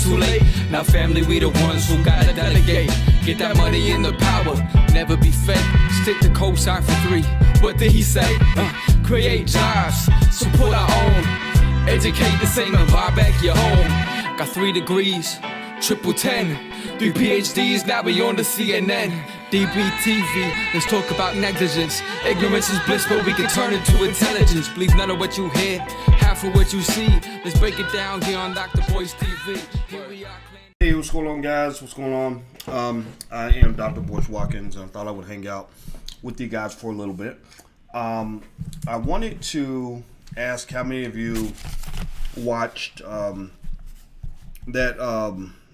too late. Now family, we the ones who gotta delegate. Get that money and the power, never be fake. Stick to cosign for 3. What did he say? Create jobs, support our own. Educate the same and buy back your home. Got 3 degrees, triple 10. 3 PhDs, now we on the CNN. DBTV, let's talk about negligence. Ignorance is bliss, but we can turn it to intelligence. Believe none of what you hear, half of what you see. Let's break it down here on Dr. Boyce TV. Here we are. Hey, what's going on, guys? What's going on? I am Dr. Boyce Watkins. I thought I would hang out with you guys for a little bit. I wanted to ask how many of you watched that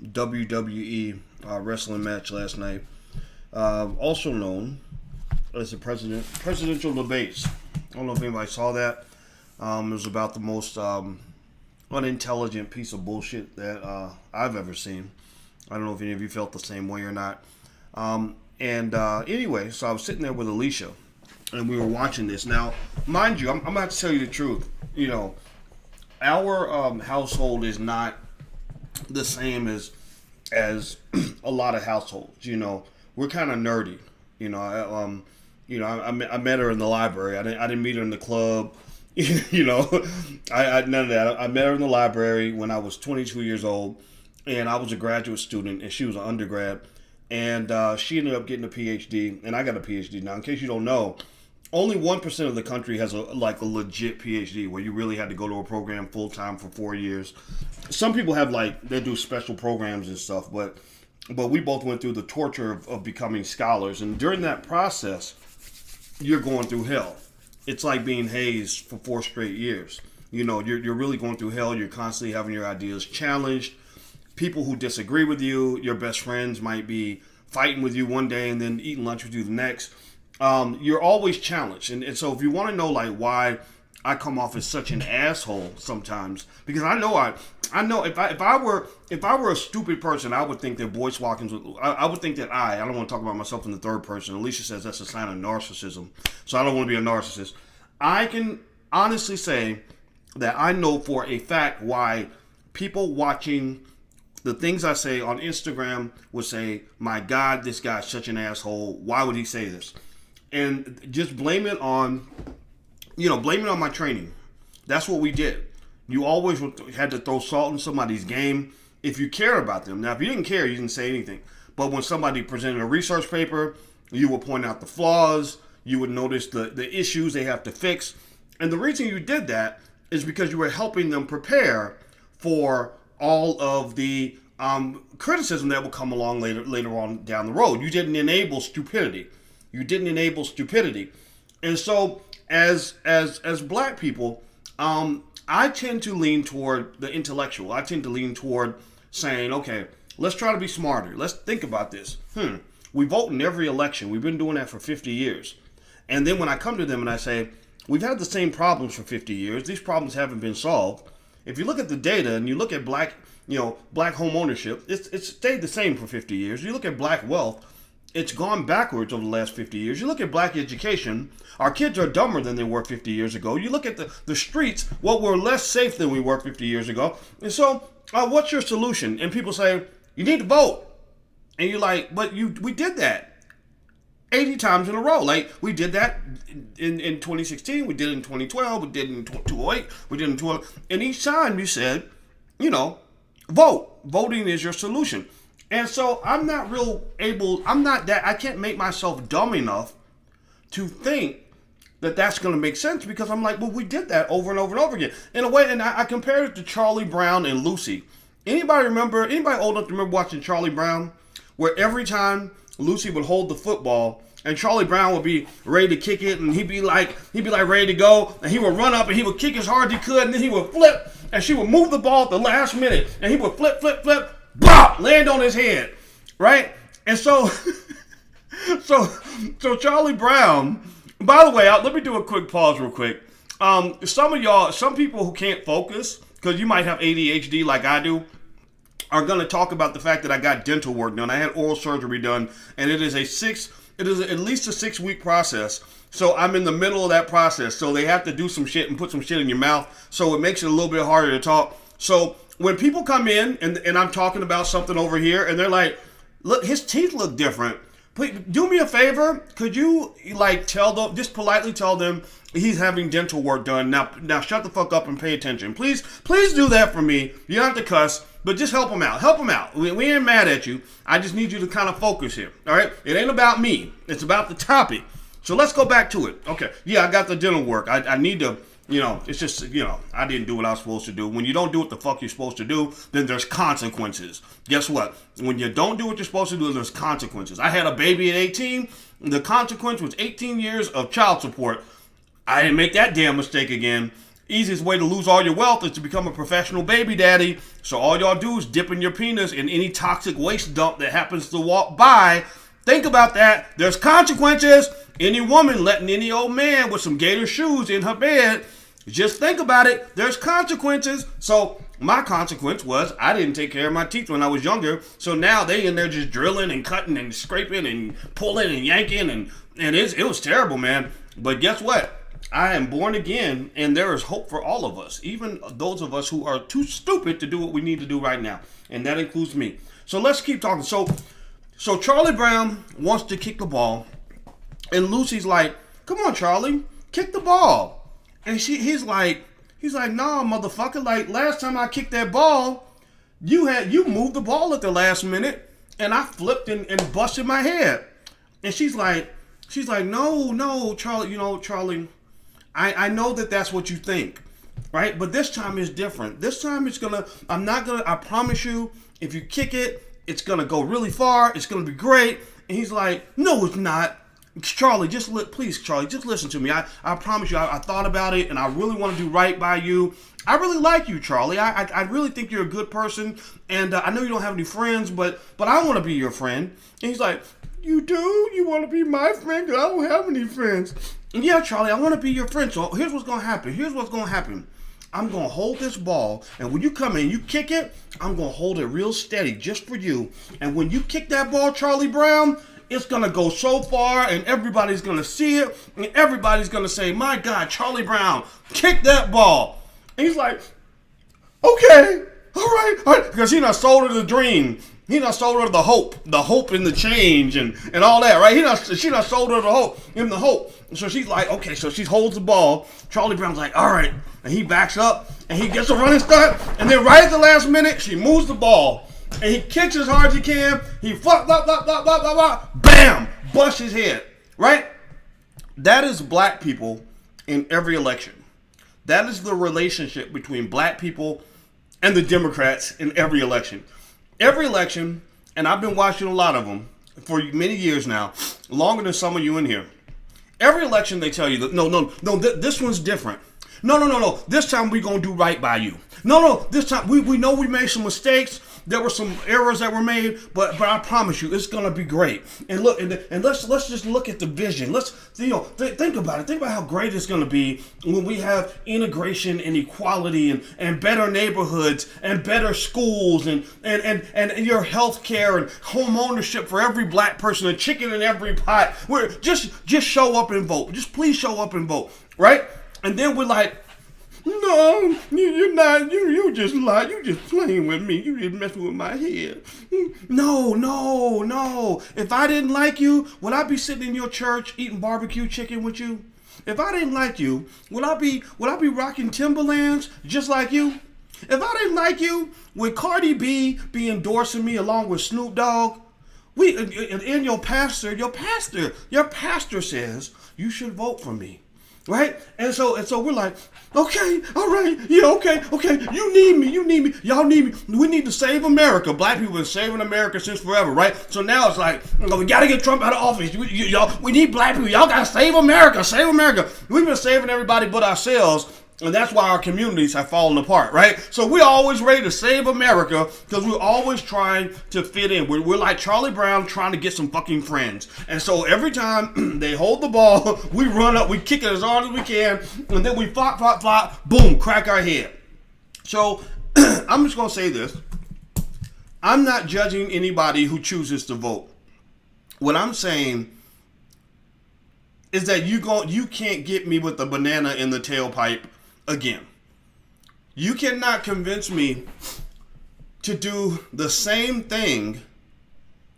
WWE wrestling match last night, also known as the presidential debates. I don't know if anybody saw that. It was about the most unintelligent piece of bullshit that I've ever seen. I don't know if any of you felt the same way or not. Anyway, so I was sitting there with Alicia, and we were watching this. Now, mind you, I'm going to have to tell you the truth. You know, our household is not the same as a lot of households. You know, we're kind of nerdy. You know, I met her in the library. I didn't meet her in the club. You know, I none of that. I met her in the library when I was 22 years old, and I was a graduate student, and she was an undergrad, and she ended up getting a PhD, and I got a PhD. Now, in case you don't know, only 1% of the country has a legit PhD, where you really had to go to a program full time for 4 years. Some people have they do special programs and stuff, but we both went through the torture of becoming scholars, and during that process, you're going through hell. It's like being hazed for 4 straight years. You know, you're really going through hell. You're constantly having your ideas challenged. People who disagree with you, your best friends might be fighting with you one day and then eating lunch with you the next. You're always challenged. And so if you want to know why I come off as such an asshole sometimes, because I know if I were a stupid person, I would think that Boyce Watkins I would think that I don't want to talk about myself in the third person. Alicia says that's a sign of narcissism. So I don't want to be a narcissist. I can honestly say that I know for a fact why people watching the things I say on Instagram would say, my God, this guy's such an asshole. Why would he say this? And just blame it on my training. That's what we did. You always had to throw salt in somebody's game if you care about them. Now, if you didn't care, you didn't say anything. But when somebody presented a research paper, you would point out the flaws. You would notice the issues they have to fix. And the reason you did that is because you were helping them prepare for all of the criticism that will come along later on down the road. You didn't enable stupidity. And so as black people, I tend to lean toward the intellectual. I tend to lean toward saying, okay, let's try to be smarter. Let's think about this. We vote in every election. We've been doing that for 50 years. And then when I come to them and I say, we've had the same problems for 50 years. These problems haven't been solved. If you look at the data and you look at black home ownership, it's stayed the same for 50 years. You look at black wealth, it's gone backwards over the last 50 years. You look at black education, our kids are dumber than they were 50 years ago. You look at the streets, we're less safe than we were 50 years ago. And so, what's your solution? And people say, you need to vote. And you're like, but we did that 80 times in a row. We did that in 2016, we did it in 2012, we did it in 2008, we did it in 2012. And each time you said, vote. Voting is your solution. And so I can't make myself dumb enough to think that that's going to make sense, because I'm like, well, we did that over and over and over again. In a way, and I compared it to Charlie Brown and Lucy. Anybody old enough to remember watching Charlie Brown? Where every time Lucy would hold the football and Charlie Brown would be ready to kick it, and he'd be like ready to go, and he would run up and he would kick as hard as he could, and then he would flip, and she would move the ball at the last minute, and he would flip, bop, land on his head, right? And so Charlie Brown, by the way, let me do a quick pause real quick. Some people who can't focus, because you might have ADHD like I do, are going to talk about the fact that I got dental work done. I had oral surgery done, and it is at least a 6-week process. So I'm in the middle of that process. So they have to do some shit and put some shit in your mouth. So it makes it a little bit harder to talk. So when people come in and I'm talking about something over here and they're like, look, his teeth look different. Please do me a favor. Could you like tell them, just politely tell them he's having dental work done. Now shut the fuck up and pay attention. Please do that for me. You don't have to cuss, but just help him out. Help him out. We ain't mad at you. I just need you to kind of focus here. All right? It ain't about me. It's about the topic. So let's go back to it. Okay. Yeah, I got the dental work. I need to, it's just, I didn't do what I was supposed to do. When you don't do what the fuck you're supposed to do, then there's consequences. Guess what? When you don't do what you're supposed to do, there's consequences. I had a baby at 18. The consequence was 18 years of child support. I didn't make that damn mistake again. Easiest way to lose all your wealth is to become a professional baby daddy. So all y'all do is dip in your penis in any toxic waste dump that happens to walk by. Think about that. There's consequences. Any woman letting any old man with some gator shoes in her bed, just think about it. There's consequences. So my consequence was I didn't take care of my teeth when I was younger. So now they in there just drilling and cutting and scraping and pulling and yanking. And it was terrible, man. But guess what? I am born again, and there is hope for all of us, even those of us who are too stupid to do what we need to do right now, and that includes me. So let's keep talking. So Charlie Brown wants to kick the ball, and Lucy's like, "Come on, Charlie, kick the ball." And he's like, "Nah, motherfucker. Like last time I kicked that ball, you moved the ball at the last minute, and I flipped and busted my head." And she's like, "No, Charlie. Charlie." I know that's what you think, right? But this time is different. This time I promise you, if you kick it, it's going to go really far. It's going to be great. And he's like, "No, it's not. Charlie, please, Charlie, just listen to me. I promise you, I thought about it and I really want to do right by you. I really like you, Charlie. I really think you're a good person. And I know you don't have any friends, but I want to be your friend." And he's like, "You do? You want to be my friend? Because I don't have any friends." "Yeah, Charlie, I want to be your friend. So here's what's going to happen. I'm going to hold this ball, and when you come in, you kick it, I'm going to hold it real steady just for you. And when you kick that ball, Charlie Brown, it's going to go so far, and everybody's going to see it, and everybody's going to say, 'My God, Charlie Brown, kick that ball.'" And he's like, "Okay, all right. Because he done sold her the dream. He done sold her the hope in the change and all that, right? She done sold her the hope. So she's like, okay, so she holds the ball. Charlie Brown's like, all right. And he backs up and he gets a running start. And then right at the last minute, she moves the ball. And he kicks as hard as he can. He bam, busts his head, right? That is black people in every election. That is the relationship between black people and the Democrats in every election. Every election, and I've been watching a lot of them for many years now, longer than some of you in here. Every election they tell you, that, no, this one's different. No, this time we're going to do right by you. No, this time we know we made some mistakes. There were some errors that were made, but I promise you, it's going to be great. And look, and let's just look at the vision. Let's, think about it. Think about how great it's going to be when we have integration and equality and better neighborhoods and better schools and your health care and home ownership for every black person and chicken in every pot. We're just show up and vote. Just please show up and vote, right? And then we're like, "No, you're not. You just lie. You just playing with me. You just messing with my head." No. If I didn't like you, would I be sitting in your church eating barbecue chicken with you? If I didn't like you, would I be rocking Timberlands just like you? If I didn't like you, would Cardi B be endorsing me along with Snoop Dogg? And your pastor says you should vote for me. Right? And so we're like, okay, all right, yeah, okay, you need me, y'all need me, we need to save America. Black people have been saving America since forever, right? So now it's like, we gotta get Trump out of office. We need black people, y'all gotta save America. We've been saving everybody but ourselves, and that's why our communities have fallen apart, right? So we're always ready to save America because we're always trying to fit in. We're like Charlie Brown trying to get some fucking friends. And so every time they hold the ball, we run up, we kick it as hard as we can, and then we flop, boom, crack our head. So I'm just going to say this. I'm not judging anybody who chooses to vote. What I'm saying is that you can't get me with the banana in the tailpipe again. You cannot convince me to do the same thing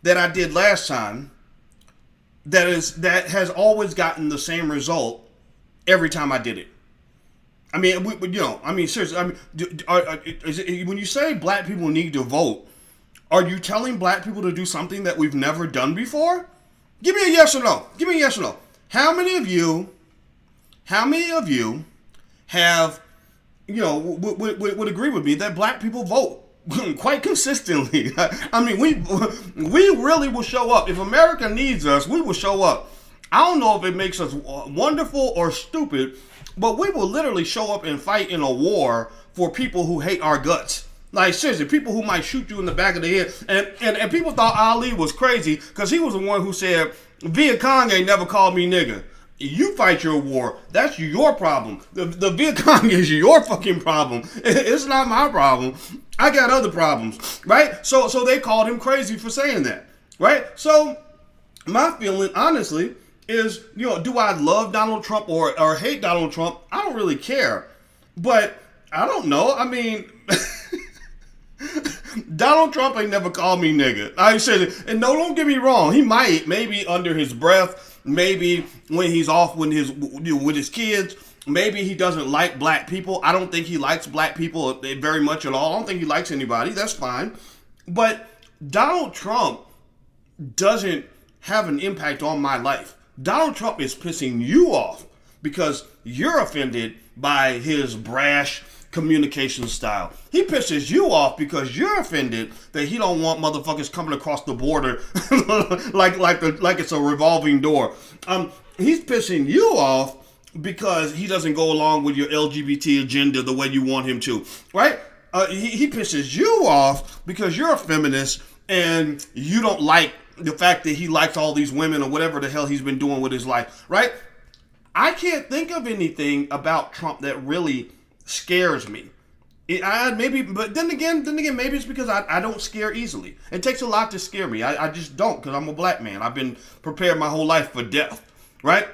that I did last time that has always gotten the same result every time I did it. I mean, seriously. I mean, when you say black people need to vote, are you telling black people to do something that we've never done before? Give me a yes or no. Give me a yes or no. How many of you have, would agree with me that black people vote quite consistently? I mean, we really will show up. If America needs us, we will show up. I don't know if it makes us wonderful or stupid, but we will literally show up and fight in a war for people who hate our guts. Like, seriously, people who might shoot you in the back of the head. And people thought Ali was crazy because he was the one who said, Viet Cong ain't never called me nigga. You fight your war. That's your problem. The Viet Cong is your fucking problem. It's not my problem. I got other problems, right? So they called him crazy for saying that, right? So my feeling, honestly, is, do I love Donald Trump or hate Donald Trump? I don't really care. But I don't know. I mean, Donald Trump ain't never called me nigga. I said it. And no, don't get me wrong. He might, maybe under his breath, maybe when he's off with his kids, maybe he doesn't like black people. I don't think he likes black people very much at all. I don't think he likes anybody. That's fine. But Donald Trump doesn't have an impact on my life. Donald Trump is pissing you off because you're offended by his brash communication style. He pisses you off because you're offended that he don't want motherfuckers coming across the border like it's a revolving door. He's pissing you off because he doesn't go along with your LGBT agenda the way you want him to, right? He pisses you off because you're a feminist and you don't like the fact that he likes all these women or whatever the hell he's been doing with his life, right? I can't think of anything about Trump that really scares me. But then again, maybe it's because I don't scare easily. It takes a lot to scare me. I just don't, because I'm a black man. I've been prepared my whole life for death, right?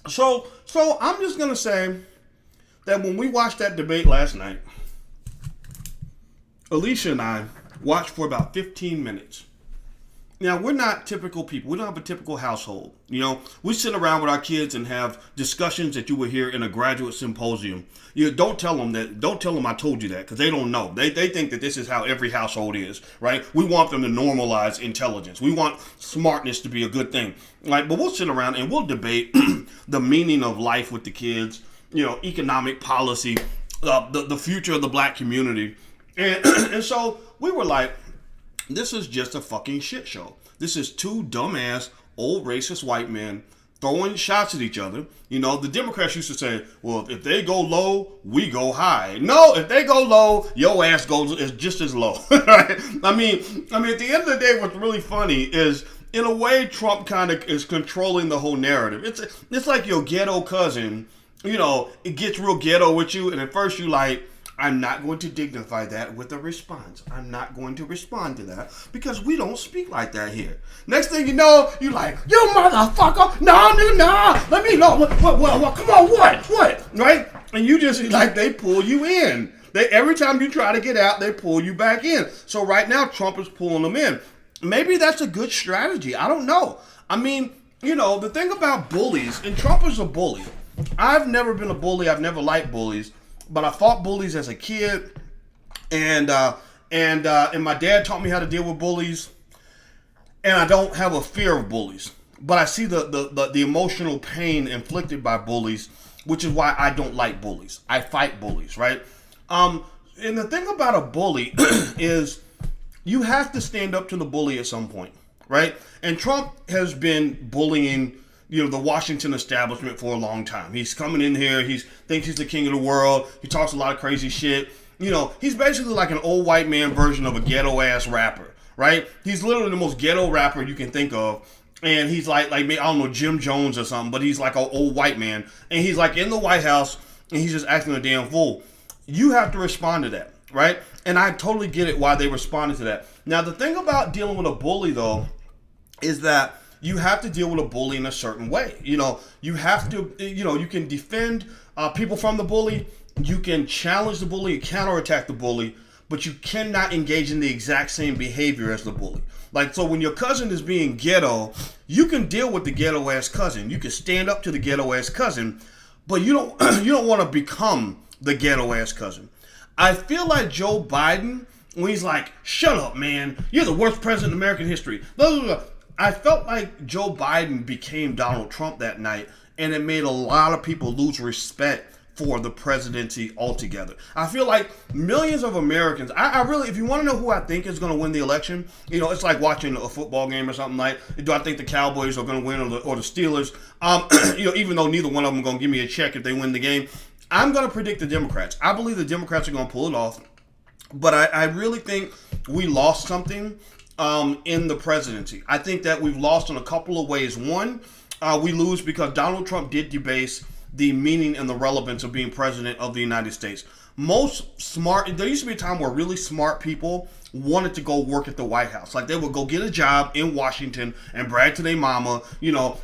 So I'm just gonna say that when we watched that debate last night, Alicia and I watched for about 15 minutes. Now, we're not typical people. We don't have a typical household. We sit around with our kids and have discussions that you would hear in a graduate symposium. Don't tell them I told you that, because they don't know. They think that this is how every household is, right? We want them to normalize intelligence. We want smartness to be a good thing. But we'll sit around and we'll debate the meaning of life with the kids, economic policy, the future of the black community. And so we were like, this is just a fucking shit show. This is two dumbass, old racist white men throwing shots at each other. The Democrats used to say, well, if they go low, we go high. No, if they go low, your ass is just as low. Right? I mean, at the end of the day, what's really funny is, in a way, Trump kind of is controlling the whole narrative. It's like your ghetto cousin, it gets real ghetto with you, and at first you like, I'm not going to dignify that with a response. I'm not going to respond to that because we don't speak like that here. Next thing you know, you're like, you motherfucker, no, let me know, what, come on, what, right? And you just, they pull you in. Every time you try to get out, they pull you back in. So right now, Trump is pulling them in. Maybe that's a good strategy. I don't know. I mean, the thing about bullies, and Trump is a bully. I've never been a bully. I've never liked bullies. But I fought bullies as a kid, and my dad taught me how to deal with bullies, and I don't have a fear of bullies. But I see the emotional pain inflicted by bullies, which is why I don't like bullies. I fight bullies, right? And the thing about a bully is you have to stand up to the bully at some point, right? And Trump has been bullying the Washington establishment for a long time. He's coming in here. He thinks he's the king of the world. He talks a lot of crazy shit. He's basically like an old white man version of a ghetto ass rapper, right? He's literally the most ghetto rapper you can think of. And he's like I don't know, Jim Jones or something, but he's like an old white man. And he's like in the White House and he's just acting a damn fool. You have to respond to that, right? And I totally get it why they responded to that. Now, the thing about dealing with a bully, though, is that you have to deal with a bully in a certain way. You have to, you can defend people from the bully. You can challenge the bully, counterattack the bully. but you cannot engage in the exact same behavior as the bully. Like, so when your cousin is being ghetto, you can deal with the ghetto ass cousin. You can stand up to the ghetto ass cousin, but you don't want to become the ghetto ass cousin. I feel like Joe Biden, when he's like, shut up, man, you're the worst president in American history. Blah, blah, blah. I felt like Joe Biden became Donald Trump that night, and it made a lot of people lose respect for the presidency altogether. I feel like millions of Americans, I really, if you want to know who I think is going to win the election, it's like watching a football game or something. Like, do I think the Cowboys are going to win or the Steelers? Even though neither one of them are going to give me a check if they win the game, I'm going to predict the Democrats. I believe the Democrats are going to pull it off, but I really think we lost something in the presidency. I think that we've lost in a couple of ways. One, we lose because Donald Trump did debase the meaning and the relevance of being president of the United States. There used to be a time where really smart people wanted to go work at the White House. Like, they would go get a job in Washington and brag to their mama,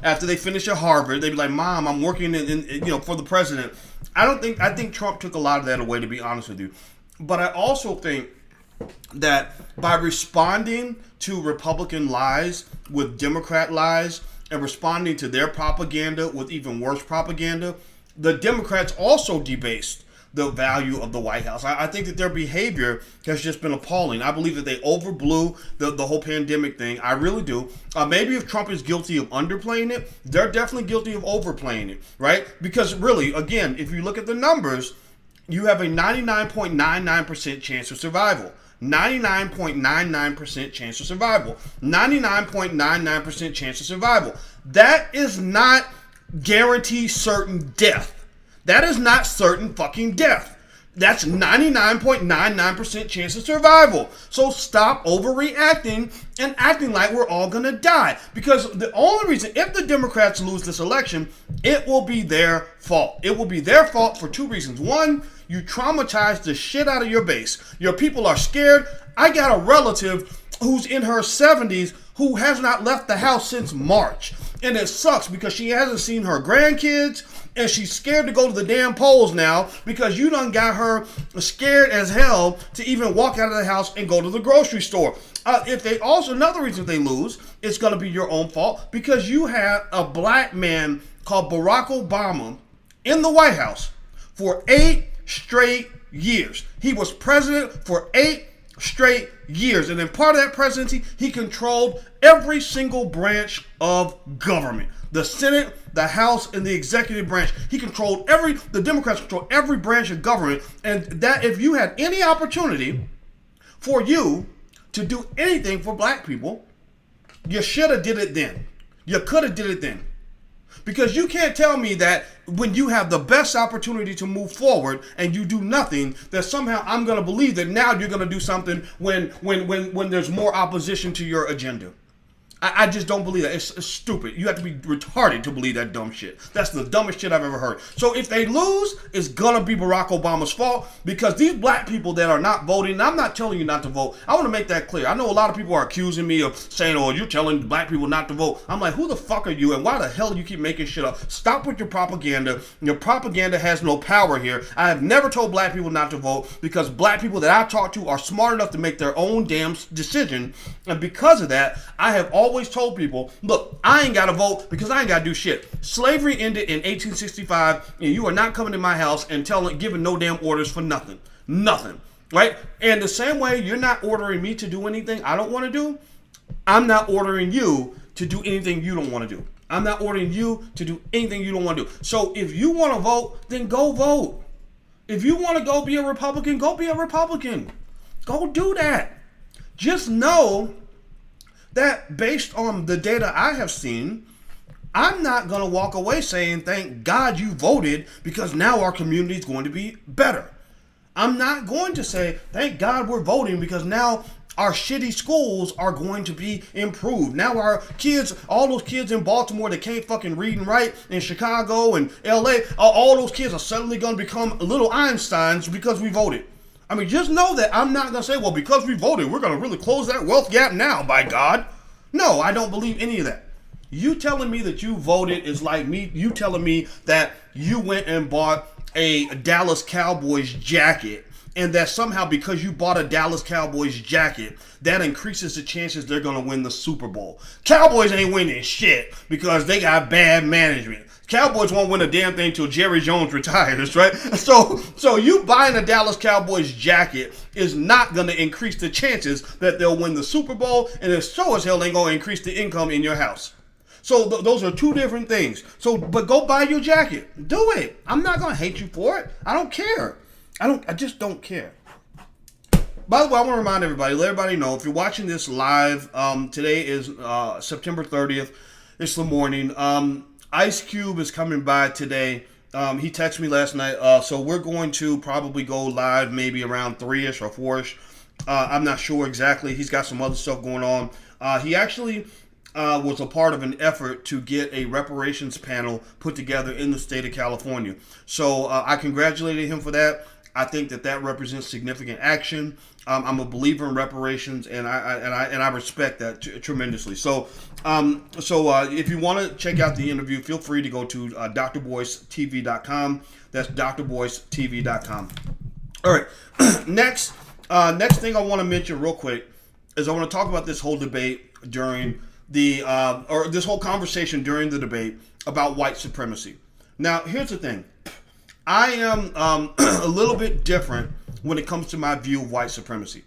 after they finish at Harvard, they'd be like, Mom, I'm working in for the president. I think Trump took a lot of that away, to be honest with you. But I also think that by responding to Republican lies with Democrat lies, and responding to their propaganda with even worse propaganda, the Democrats also debased the value of the White House. I think that their behavior has just been appalling. I believe that they overblew the whole pandemic thing. I really do. Maybe if Trump is guilty of underplaying it, they're definitely guilty of overplaying it, right? Because really, again, if you look at the numbers, you have a 99.99% chance of survival. 99.99% chance of survival. 99.99% chance of survival. That is not guaranteed certain death. That is not certain fucking death. That's 99.99% chance of survival. So stop overreacting and acting like we're all gonna die. Because the only reason, if the Democrats lose this election, it will be their fault. It will be their fault for two reasons. One, you traumatized the shit out of your base. Your people are scared. I got a relative who's in her 70s who has not left the house since March. And it sucks because she hasn't seen her grandkids, and she's scared to go to the damn polls now because you done got her scared as hell to even walk out of the house and go to the grocery store. Another reason they lose, it's going to be your own fault because you have a black man called Barack Obama in the White House for 8 straight years. He was president for 8 straight years. And in part of that presidency, he controlled every single branch of government. The Senate, the House, and the executive branch. The Democrats control every branch of government. And that if you had any opportunity for you to do anything for black people, you should have did it then. You could have did it then. Because you can't tell me that when you have the best opportunity to move forward and you do nothing, that somehow I'm going to believe that now you're going to do something when there's more opposition to your agenda. I just don't believe that. It's stupid. You have to be retarded to believe that dumb shit. That's the dumbest shit I've ever heard. So if they lose, it's gonna be Barack Obama's fault because these black people that are not voting, and I'm not telling you not to vote. I want to make that clear. I know a lot of people are accusing me of saying, oh, you're telling black people not to vote. I'm like, who the fuck are you and why the hell do you keep making shit up? Stop with your propaganda. Your propaganda has no power here. I have never told black people not to vote because black people that I talk to are smart enough to make their own damn decision. And because of that, I have always told people, look, I ain't got to vote because I ain't got to do shit. Slavery ended in 1865, and you are not coming to my house and giving no damn orders for nothing. Nothing. Right? And the same way you're not ordering me to do anything I don't want to do, I'm not ordering you to do anything you don't want to do. I'm not ordering you to do anything you don't want to do. So if you want to vote, then go vote. If you want to go be a Republican, go be a Republican. Go do that. Just know that based on the data I have seen, I'm not going to walk away saying, thank God you voted because now our community is going to be better. I'm not going to say, thank God we're voting because now our shitty schools are going to be improved. Now our kids, all those kids in Baltimore that can't fucking read and write, in Chicago and LA, all those kids are suddenly going to become little Einsteins because we voted. I mean, just know that I'm not going to say, well, because we voted, we're going to really close that wealth gap now, by God. No, I don't believe any of that. You telling me that you voted is like you telling me that you went and bought a Dallas Cowboys jacket and that somehow because you bought a Dallas Cowboys jacket, that increases the chances they're going to win the Super Bowl. Cowboys ain't winning shit because they got bad management. Cowboys won't win a damn thing till Jerry Jones retires, right? So you buying a Dallas Cowboys jacket is not going to increase the chances that they'll win the Super Bowl, and it sure as hell ain't going to increase the income in your house. So those are two different things. So, but go buy your jacket. Do it. I'm not going to hate you for it. I don't care. I just don't care. By the way, I want to remind everybody, let everybody know, if you're watching this live, today is September 30th. It's the morning. Ice Cube is coming by today. He texted me last night. So we're going to probably go live maybe around 3-ish or 4-ish. I'm not sure exactly. He's got some other stuff going on. He actually was a part of an effort to get a reparations panel put together in the state of California. So I congratulated him for that. I think that represents significant action. I'm a believer in reparations, and I respect that tremendously. So if you want to check out the interview, feel free to go to drboycetv.com. That's drboycetv.com. All right. Next thing I want to mention real quick is I want to talk about this whole debate during this whole conversation during the debate about white supremacy. Now, here's the thing. I am a little bit different when it comes to my view of white supremacy.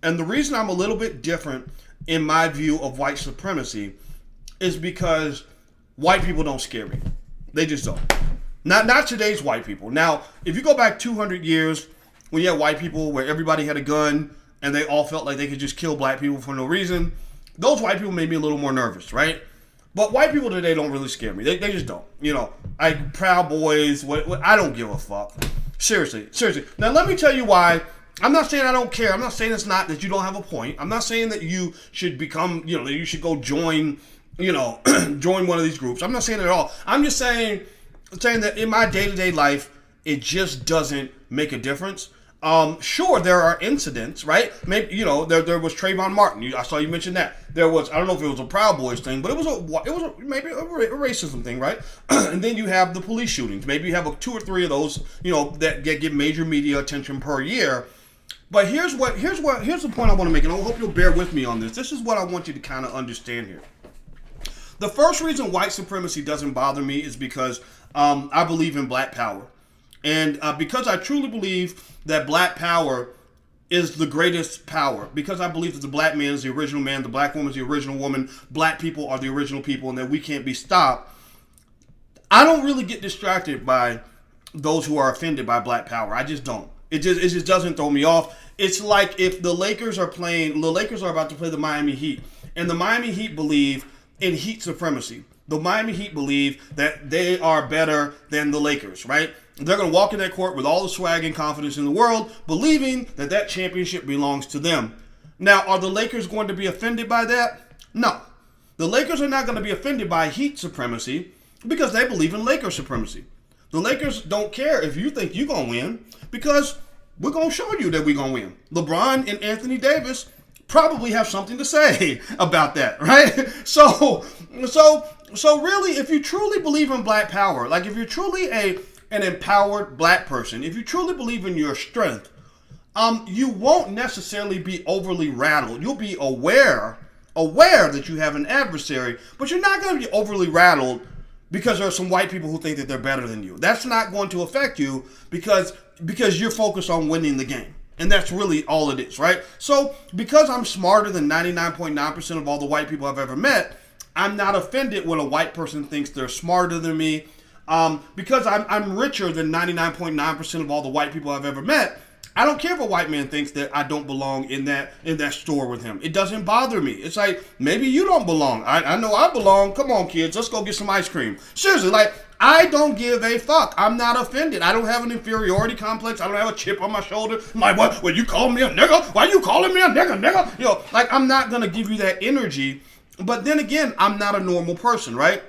And the reason I'm a little bit different in my view of white supremacy is because white people don't scare me. They just don't. Not today's white people. Now, if you go back 200 years when you had white people where everybody had a gun and they all felt like they could just kill black people for no reason, those white people made me a little more nervous, right? But white people today don't really scare me. They just don't. You know, Proud Boys, I don't give a fuck. Seriously. Now, let me tell you why. I'm not saying I don't care. I'm not saying it's not that you don't have a point. I'm not saying that you should become, that you should go join, join one of these groups. I'm not saying that at all. I'm just saying that in my day-to-day life, it just doesn't make a difference. Sure, there are incidents, right? Maybe there was Trayvon Martin. I saw you mention that. There was, I don't know if it was a Proud Boys thing, but it was maybe a racism thing, right? And then you have the police shootings. Maybe you have 2 or 3 of those, that get major media attention per year. But here's the point I want to make, and I hope you'll bear with me on this. This is what I want you to kind of understand here. The first reason white supremacy doesn't bother me is because I believe in black power. And because I truly believe that black power is the greatest power, because I believe that the black man is the original man, the black woman is the original woman, black people are the original people, and that we can't be stopped, I don't really get distracted by those who are offended by black power. I just don't. It just doesn't throw me off. It's like if the Lakers are about to play the Miami Heat, and the Miami Heat believe in heat supremacy. The Miami Heat believe that they are better than the Lakers, right? They're going to walk in that court with all the swag and confidence in the world, believing that championship belongs to them. Now, are the Lakers going to be offended by that? No. The Lakers are not going to be offended by Heat supremacy because they believe in Laker supremacy. The Lakers don't care if you think you're going to win because we're going to show you that we're going to win. LeBron and Anthony Davis probably have something to say about that, right? So really, if you truly believe in black power, like if you're truly an empowered black person, if you truly believe in your strength, you won't necessarily be overly rattled. You'll be aware that you have an adversary, but you're not going to be overly rattled because there are some white people who think that they're better than you. That's not going to affect you because you're focused on winning the game. And that's really all it is, right? So because I'm smarter than 99.9% of all the white people I've ever met, I'm not offended when a white person thinks they're smarter than me. Because I'm richer than 99.9% of all the white people I've ever met, I don't care if a white man thinks that I don't belong in that store with him. It doesn't bother me. It's like, maybe you don't belong. I know I belong. Come on, kids. Let's go get some ice cream. Seriously, I don't give a fuck. I'm not offended. I don't have an inferiority complex. I don't have a chip on my shoulder. I'm like, what? Well, you call me a nigga? Why you calling me a nigga? I'm not going to give you that energy. But then again, I'm not a normal person, right?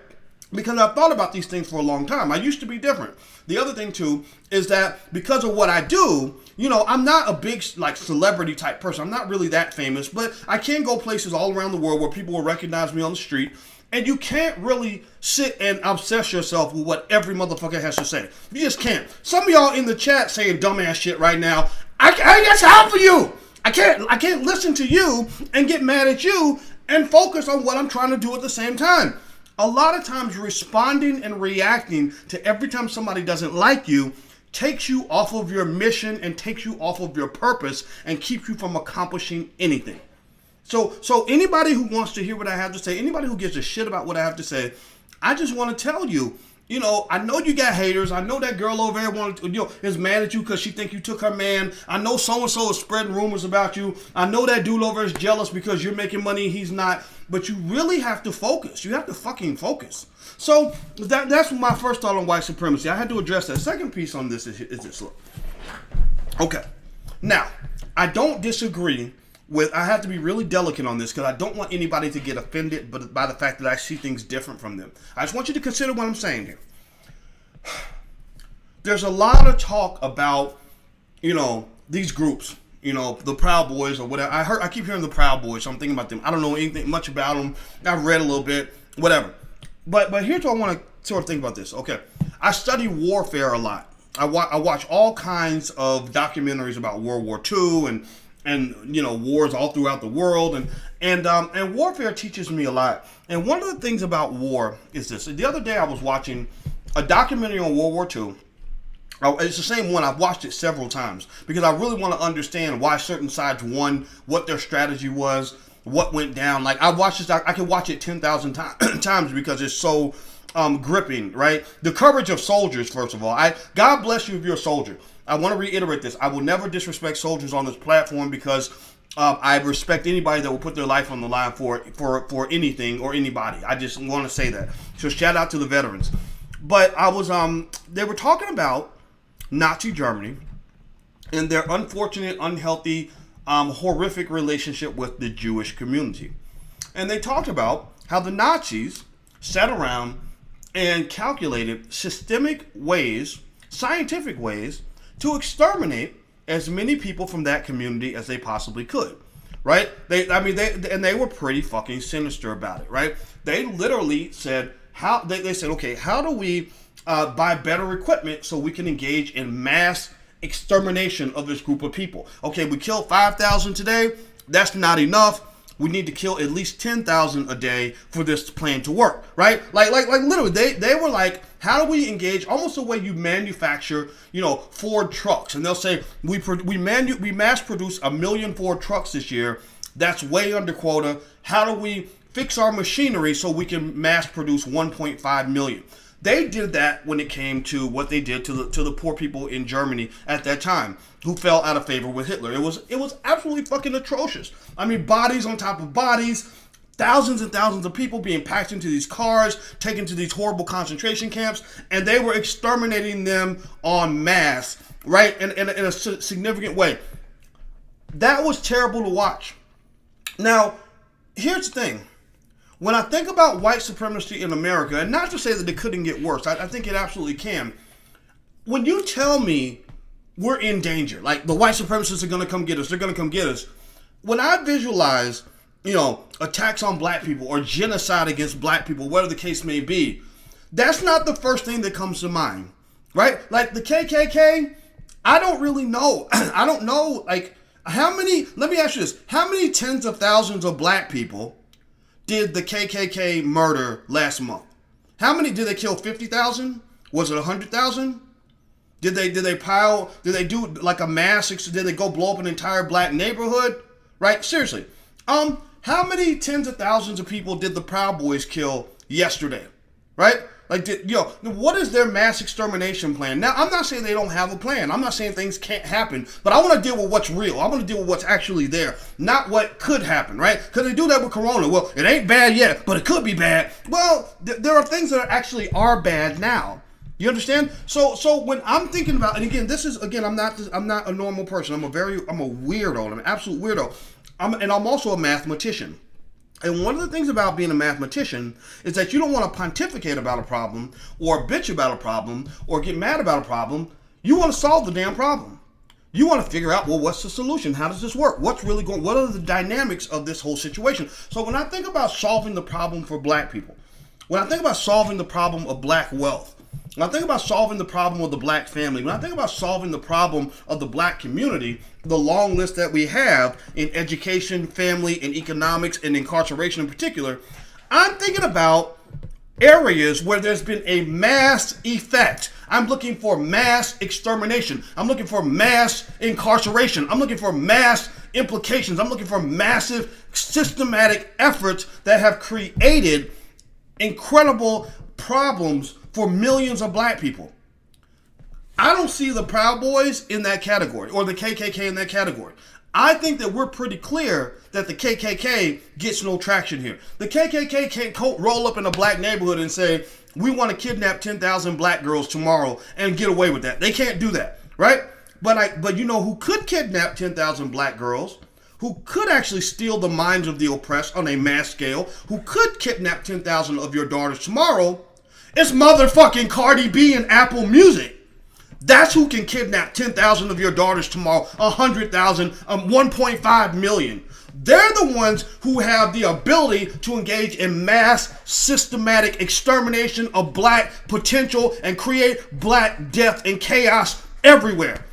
Because I've thought about these things for a long time. I used to be different. The other thing, too, is that because of what I do, I'm not a big, celebrity type person. I'm not really that famous, but I can go places all around the world where people will recognize me on the street, and you can't really sit and obsess yourself with what every motherfucker has to say. You just can't. Some of y'all in the chat saying dumbass shit right now. I got time for you. I can't listen to you and get mad at you and focus on what I'm trying to do at the same time. A lot of times responding and reacting to every time somebody doesn't like you takes you off of your mission and takes you off of your purpose and keeps you from accomplishing anything. So anybody who wants to hear what I have to say, anybody who gives a shit about what I have to say, I just want to tell you, I know you got haters. I know that girl over there is mad at you because she think you took her man. I know so-and-so is spreading rumors about you. I know that dude over is jealous because you're making money and he's not. But you really have to focus. You have to fucking focus. So that's my first thought on white supremacy. I had to address that. Second piece on this is this. Look. Okay. Now, I don't disagree with, I have to be really delicate on this because I don't want anybody to get offended by the fact that I see things different from them. I just want you to consider what I'm saying here. There's a lot of talk about, these groups, the Proud Boys or whatever. I keep hearing the Proud Boys, so I'm thinking about them. I don't know anything much about them. I've read a little bit, whatever. But here's what I want to sort of think about this. Okay, I study warfare a lot. I watch all kinds of documentaries about World War II and wars all throughout the world, and warfare teaches me a lot. And one of the things about war is this. The other day I was watching a documentary on World War II. It's the same one. I've watched it several times because I really want to understand why certain sides won, what their strategy was, what went down. Like, I watched this, I can watch it 10,000 times because it's so gripping, right? The courage of soldiers, first of all. God bless you if you're a soldier. I want to reiterate this. I will never disrespect soldiers on this platform because I respect anybody that will put their life on the line for anything or anybody. I just want to say that. So shout out to the veterans. But they were talking about Nazi Germany and their unfortunate, unhealthy, horrific relationship with the Jewish community. And they talked about how the Nazis sat around and calculated systemic ways, scientific ways, to exterminate as many people from that community as they possibly could, right? They were pretty fucking sinister about it, right? They literally said, they said, okay, how do we buy better equipment so we can engage in mass extermination of this group of people? Okay, we killed 5,000 today. That's not enough. We need to kill at least 10,000 a day for this plan to work, right? Like literally, they were like, how do we engage? Almost the way you manufacture, Ford trucks, and they'll say we mass produce 1 million Ford trucks this year. That's way under quota. How do we fix our machinery so we can mass produce 1.5 million? They did that when it came to what they did to the poor people in Germany at that time, who fell out of favor with Hitler. It was absolutely fucking atrocious. I mean, bodies on top of bodies, thousands and thousands of people being packed into these cars, taken to these horrible concentration camps, and they were exterminating them en masse, right? In a significant way. That was terrible to watch. Now, here's the thing. When I think about white supremacy in America, and not to say that it couldn't get worse, I think it absolutely can. When you tell me we're in danger, like the white supremacists are going to come get us, they're going to come get us. When I visualize, attacks on black people or genocide against black people, whatever the case may be, that's not the first thing that comes to mind, right? Like the KKK, I don't really know. I don't know, like, let me ask you this. How many tens of thousands of black people did the KKK murder last month? How many did they kill? 50,000? Was it 100,000? Did they do like a mass? Did they go blow up an entire black neighborhood? Right? Seriously. How many tens of thousands of people did the Proud Boys kill yesterday? Right? Like, what is their mass extermination plan? Now, I'm not saying they don't have a plan. I'm not saying things can't happen, but I want to deal with what's real. I want to deal with what's actually there, not what could happen, right? Because they do that with Corona. Well, it ain't bad yet, but it could be bad. Well, there are things that actually are bad now. You understand? So when I'm thinking about, and again, I'm not a normal person. I'm a weirdo. I'm an absolute weirdo. I'm also a mathematician. And one of the things about being a mathematician is that you don't want to pontificate about a problem or bitch about a problem or get mad about a problem. You want to solve the damn problem. You want to figure out, well, what's the solution? How does this work? What's really going? What are the dynamics of this whole situation? So when I think about solving the problem for black people, when I think about solving the problem of black wealth, When I think about solving the problem of the black family, when I think about solving the problem of the black community, the long list that we have in education, family, and economics, and incarceration in particular, I'm thinking about areas where there's been a mass effect. I'm looking for mass extermination. I'm looking for mass incarceration. I'm looking for mass implications. I'm looking for massive systematic efforts that have created incredible problems for millions of black people. I don't see the Proud Boys in that category or the KKK in that category. I think that we're pretty clear that the KKK gets no traction here. The KKK can't roll up in a black neighborhood and say, we want to kidnap 10,000 black girls tomorrow and get away with that. They can't do that, right? But you know who could kidnap 10,000 black girls, who could actually steal the minds of the oppressed on a mass scale, who could kidnap 10,000 of your daughters tomorrow? It's motherfucking Cardi B and Apple Music. That's who can kidnap 10,000 of your daughters tomorrow, 100,000, 1.5 million. They're the ones who have the ability to engage in mass systematic extermination of black potential and create black death and chaos everywhere.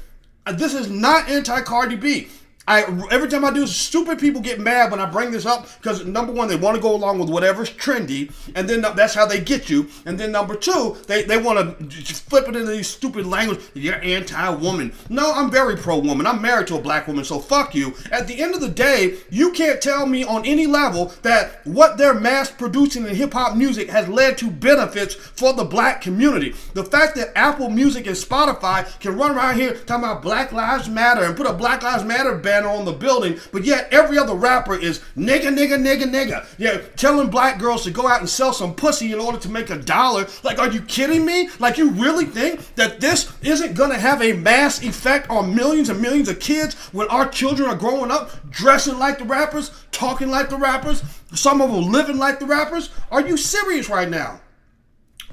This is not anti-Cardi B. Every time I do, stupid people get mad when I bring this up because, number one, they want to go along with whatever's trendy, and then that's how they get you. And then number two, they want to just flip it into these stupid language. You're anti-woman. No, I'm very pro-woman. I'm married to a black woman, so fuck you. At the end of the day, you can't tell me on any level that what they're mass producing in hip-hop music has led to benefits for the black community. The fact that Apple Music and Spotify can run around here talking about Black Lives Matter and put a Black Lives Matter banner on the building, but yet every other rapper is nigga, nigga, nigga, nigga. Yeah, telling black girls to go out and sell some pussy in order to make $1. Like, are you kidding me? Like, you really think that this isn't gonna have a mass effect on millions and millions of kids when our children are growing up dressing like the rappers, talking like the rappers, some of them living like the rappers? Are you serious right now?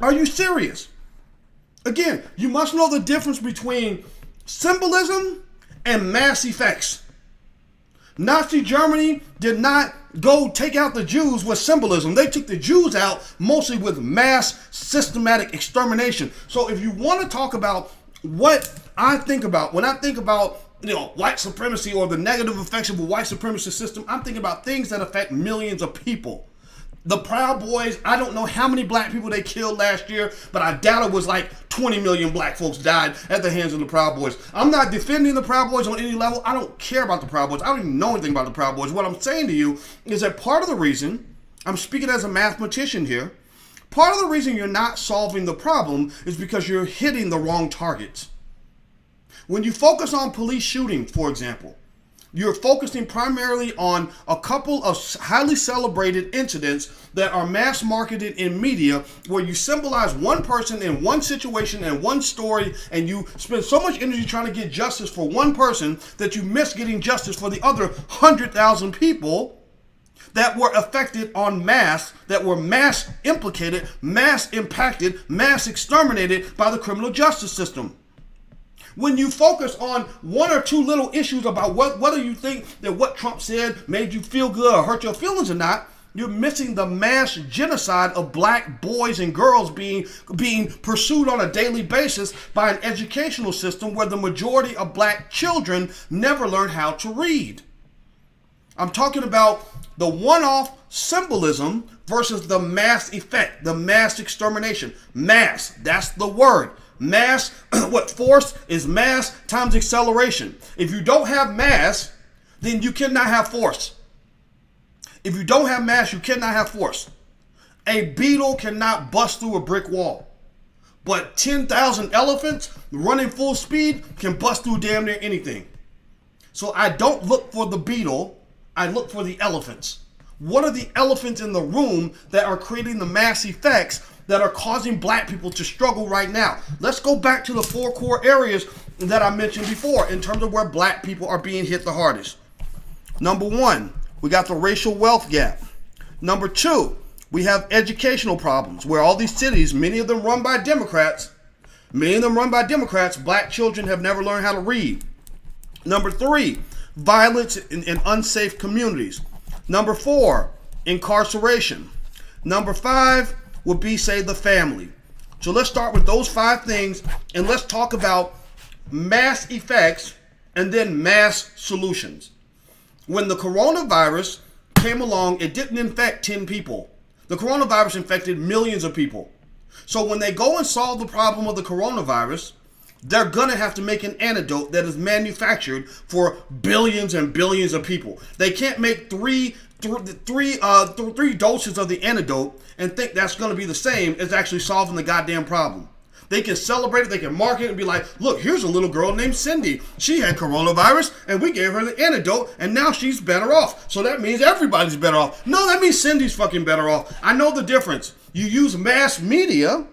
Are you serious? Again, you must know the difference between symbolism and mass effects. Nazi Germany did not go take out the Jews with symbolism. They took the Jews out mostly with mass systematic extermination. So if you want to talk about what I think about, when I think about white supremacy or the negative effects of a white supremacist system, I'm thinking about things that affect millions of people. The Proud Boys, I don't know how many black people they killed last year, but I doubt it was like 20 million black folks died at the hands of the Proud Boys. I'm not defending the Proud Boys on any level. I don't care about the Proud Boys. I don't even know anything about the Proud Boys. What I'm saying to you is that part of the reason, I'm speaking as a mathematician here, part of the reason you're not solving the problem is because you're hitting the wrong targets. When you focus on police shooting, for example, you're focusing primarily on a couple of highly celebrated incidents that are mass marketed in media where you symbolize one person in one situation and one story, and you spend so much energy trying to get justice for one person that you miss getting justice for the other 100,000 people that were affected en masse, that were mass implicated, mass impacted, mass exterminated by the criminal justice system. When you focus on one or two little issues about whether you think that what Trump said made you feel good or hurt your feelings or not, you're missing the mass genocide of black boys and girls being pursued on a daily basis by an educational system where the majority of black children never learn how to read. I'm talking about the one-off symbolism versus the mass effect, the mass extermination. Mass, that's the word. Mass, what force is mass times acceleration. If you don't have mass, then you cannot have force. If you don't have mass, you cannot have force. A beetle cannot bust through a brick wall. But 10,000 elephants running full speed can bust through damn near anything. So I don't look for the beetle, I look for the elephants. What are the elephants in the room that are creating the mass effects that are causing black people to struggle right now? Let's go back to the 4 core areas that I mentioned before in terms of where black people are being hit the hardest. Number 1, we got the racial wealth gap. Number 2, we have educational problems where all these cities, many of them run by Democrats, black children have never learned how to read. Number 3, violence in unsafe communities. Number 4, incarceration. Number 5 would be, say, the family. So let's start with those 5 things, and let's talk about mass effects and then mass solutions. When the coronavirus came along, it didn't infect 10 people. The coronavirus infected millions of people. So when they go and solve the problem of the coronavirus, they're going to have to make an antidote that is manufactured for billions and billions of people. They can't make three doses of the antidote and think that's going to be the same as actually solving the goddamn problem. They can celebrate it, they can market it and be like, look, here's a little girl named Cindy. She had coronavirus and we gave her the antidote and now she's better off. So that means everybody's better off. No, that means Cindy's fucking better off. I know the difference. You use mass media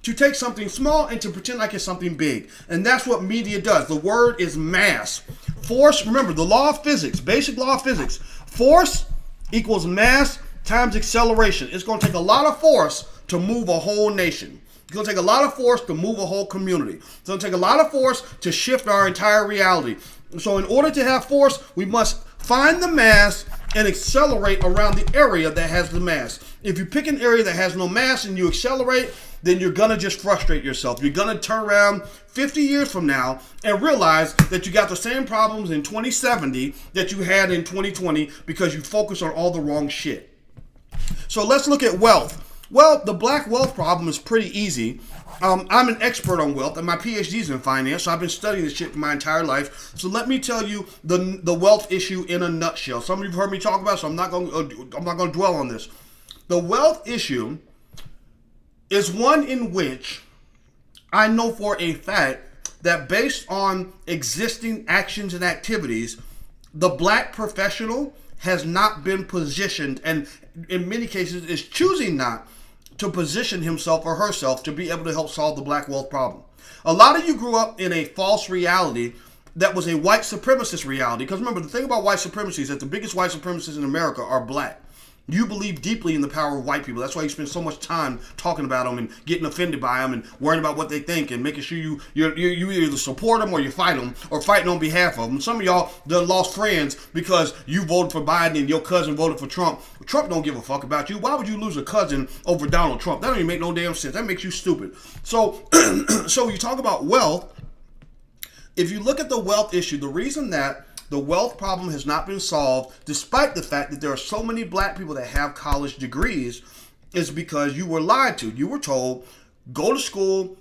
to take something small and to pretend like it's something big. And that's what media does. The word is mass. Force, remember the law of physics, basic law of physics. Force equals mass times acceleration. It's going to take a lot of force to move a whole nation. It's going to take a lot of force to move a whole community. It's going to take a lot of force to shift our entire reality. So in order to have force, we must find the mass and accelerate around the area that has the mass. If you pick an area that has no mass and you accelerate, then you're going to just frustrate yourself. You're going to turn around 50 years from now and realize that you got the same problems in 2070 that you had in 2020 because you focus on all the wrong shit. So let's look at wealth. Well, the black wealth problem is pretty easy. I'm an expert on wealth, and my PhD's in finance, so I've been studying this shit for my entire life. So let me tell you the wealth issue in a nutshell. Some of you have heard me talk about it, so I'm not going to dwell on this. The wealth issue is one in which I know for a fact that based on existing actions and activities, the black professional has not been positioned, and in many cases is choosing not to position himself or herself to be able to help solve the black wealth problem. A lot of you grew up in a false reality that was a white supremacist reality. Because remember, the thing about white supremacy is that the biggest white supremacists in America are black. You believe deeply in the power of white people. That's why you spend so much time talking about them and getting offended by them and worrying about what they think and making sure you either support them or you fight them or fighting on behalf of them. Some of y'all done lost friends because you voted for Biden and your cousin voted for Trump. Trump don't give a fuck about you. Why would you lose a cousin over Donald Trump? That don't even make no damn sense. That makes you stupid. So, so you talk about wealth. If you look at the wealth issue, the reason that the wealth problem has not been solved, despite the fact that there are so many black people that have college degrees, is because you were lied to. You were told, go to school,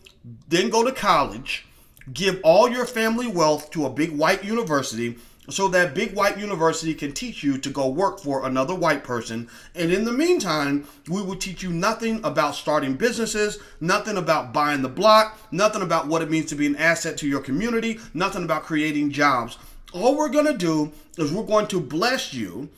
then go to college, give all your family wealth to a big white university, so that big white university can teach you to go work for another white person. And in the meantime, we will teach you nothing about starting businesses, nothing about buying the block, nothing about what it means to be an asset to your community, nothing about creating jobs. All we're going to do is we're going to bless you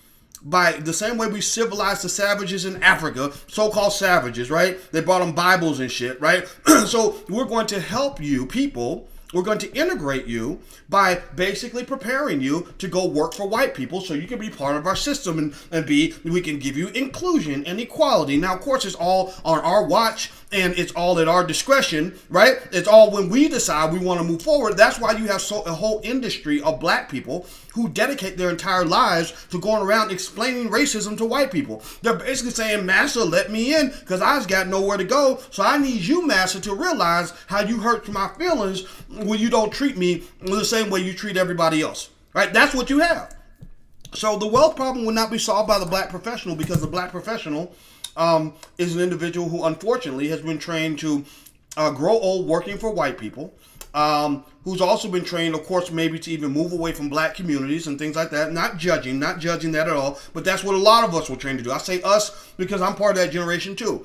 by the same way we civilized the savages in Africa, so-called savages, right? They brought them Bibles and shit, right? So we're going to help you people. We're going to integrate you by basically preparing you to go work for white people so you can be part of our system and we can give you inclusion and equality. Now, of course, it's all on our watch and it's all at our discretion, right? It's all when we decide we want to move forward. That's why you have a whole industry of black people who dedicate their entire lives to going around explaining racism to white people. They're basically saying, Massa, let me in because I've got nowhere to go. So I need you, Massa, to realize how you hurt my feelings when you don't treat me the same way you treat everybody else, right? That's what you have. So the wealth problem will not be solved by the black professional because the black professional is an individual who unfortunately has been trained to grow old working for white people, who's also been trained, of course, maybe to even move away from black communities and things like that. Not judging that at all, but that's what a lot of us were trained to do. I say us because I'm part of that generation too.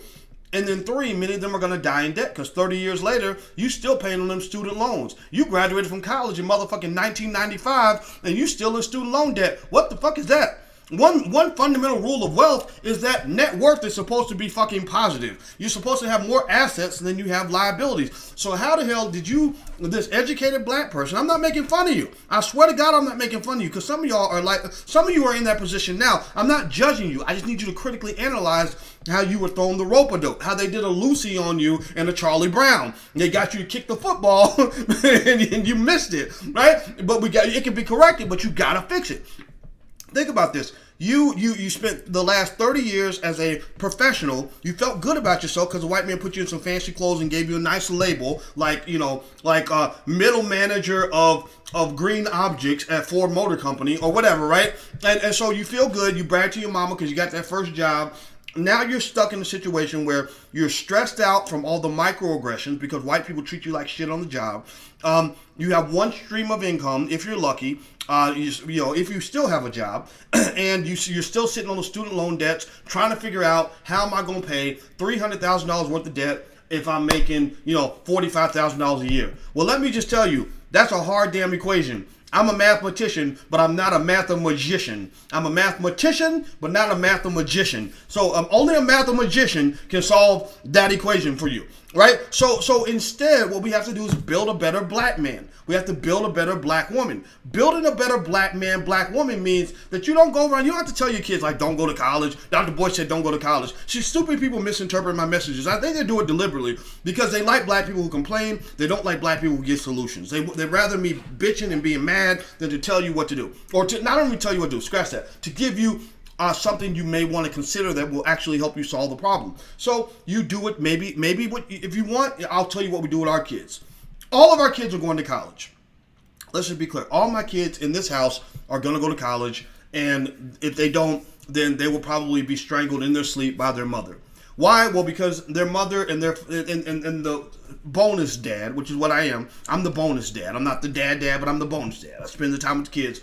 And then 3, many of them are going to die in debt because 30 years later, you still paying on them student loans. You graduated from college in motherfucking 1995 and you still in student loan debt. What the fuck is that? One fundamental rule of wealth is that net worth is supposed to be fucking positive. You're supposed to have more assets than you have liabilities. So how the hell did you, this educated black person, I'm not making fun of you. I swear to God, I'm not making fun of you because some of y'all are like, some of you are in that position now. I'm not judging you. I just need you to critically analyze how you were thrown the rope-a-dope, how they did a Lucy on you and a Charlie Brown. They got you to kick the football and you missed it, right? But it can be corrected, but you gotta fix it. Think about this. You spent the last 30 years as a professional. You felt good about yourself because the white man put you in some fancy clothes and gave you a nice label, like middle manager of green objects at Ford Motor Company or whatever, right? And so you feel good. You brag to your mama because you got that first job. Now you're stuck in a situation where you're stressed out from all the microaggressions because white people treat you like shit on the job. You have one stream of income if you're lucky. If you still have a job, and you're still sitting on the student loan debts, trying to figure out how am I going to pay $300,000 worth of debt if I'm making $45,000 a year. Well, let me just tell you, that's a hard damn equation. I'm a mathematician, but I'm not a mathemagician. I'm a mathematician, but not a mathemagician. So only a mathemagician can solve that equation for you, right? So instead, what we have to do is build a better black man. We have to build a better black woman. Building a better black man, black woman means that you don't go around, you don't have to tell your kids, like, don't go to college. Dr. Boyce said, don't go to college. See, stupid people misinterpret my messages. I think they do it deliberately because they like black people who complain. They don't like black people who give solutions. They'd rather me bitching and being mad than to tell you what to do. Or to not only tell you what to do, scratch that, to give you something you may want to consider that will actually help you solve the problem. So you do it, maybe if you want, I'll tell you what we do with our kids. All of our kids are going to college. Let's just be clear. All my kids in this house are going to go to college, and if they don't, then they will probably be strangled in their sleep by their mother. Why? Well, because their mother and the bonus dad, which is what I am. I'm the bonus dad. I'm not the dad, but I'm the bonus dad. I spend the time with the kids.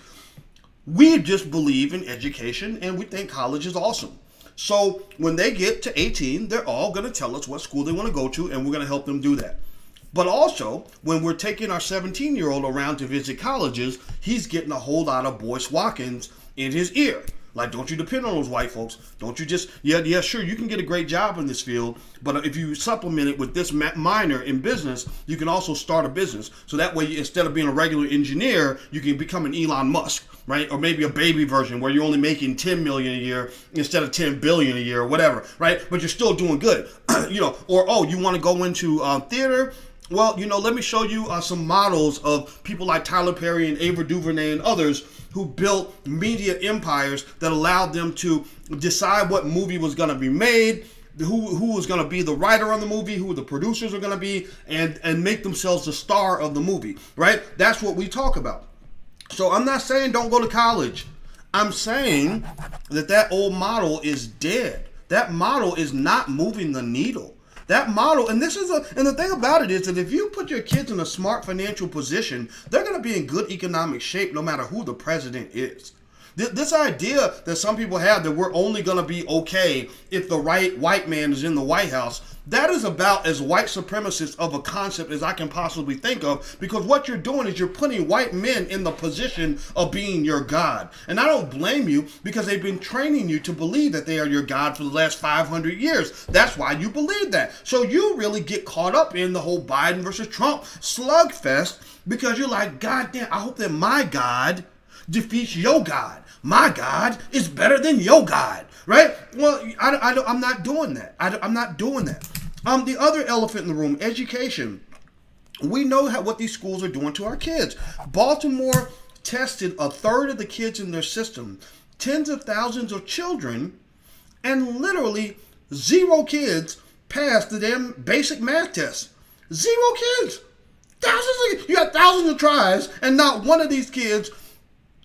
We just believe in education, and we think college is awesome. So when they get to 18, they're all going to tell us what school they want to go to, and we're going to help them do that. But also, when we're taking our 17-year-old around to visit colleges, he's getting a whole lot of Boyce Watkins in his ear. Like, don't you depend on those white folks. Don't you just, yeah, sure, you can get a great job in this field, but if you supplement it with this minor in business, you can also start a business. So that way, instead of being a regular engineer, you can become an Elon Musk, right? Or maybe a baby version where you're only making $10 million a year instead of $10 billion a year or whatever, right? But you're still doing good, Or, you want to go into theater? Well, let me show you some models of people like Tyler Perry and Ava DuVernay and others who built media empires that allowed them to decide what movie was going to be made, who was going to be the writer on the movie, who the producers are going to be, and make themselves the star of the movie, right? That's what we talk about. So I'm not saying don't go to college. I'm saying that old model is dead. That model is not moving the needle. That model, and the thing about it is that if you put your kids in a smart financial position, they're going to be in good economic shape no matter who the president is. This idea that some people have that we're only going to be okay if the right white man is in the White House, that is about as white supremacist of a concept as I can possibly think of, because what you're doing is you're putting white men in the position of being your God. And I don't blame you, because they've been training you to believe that they are your God for the last 500 years. That's why you believe that. So you really get caught up in the whole Biden versus Trump slugfest because you're like, God damn, I hope that my God defeats your God. My God is better than your God, right? Well, I'm not doing that. I'm not doing that. The other elephant in the room, education. We know what these schools are doing to our kids. Baltimore tested a third of the kids in their system, tens of thousands of children, and literally 0 kids passed the damn basic math test. 0 kids. You got thousands of tries, and not one of these kids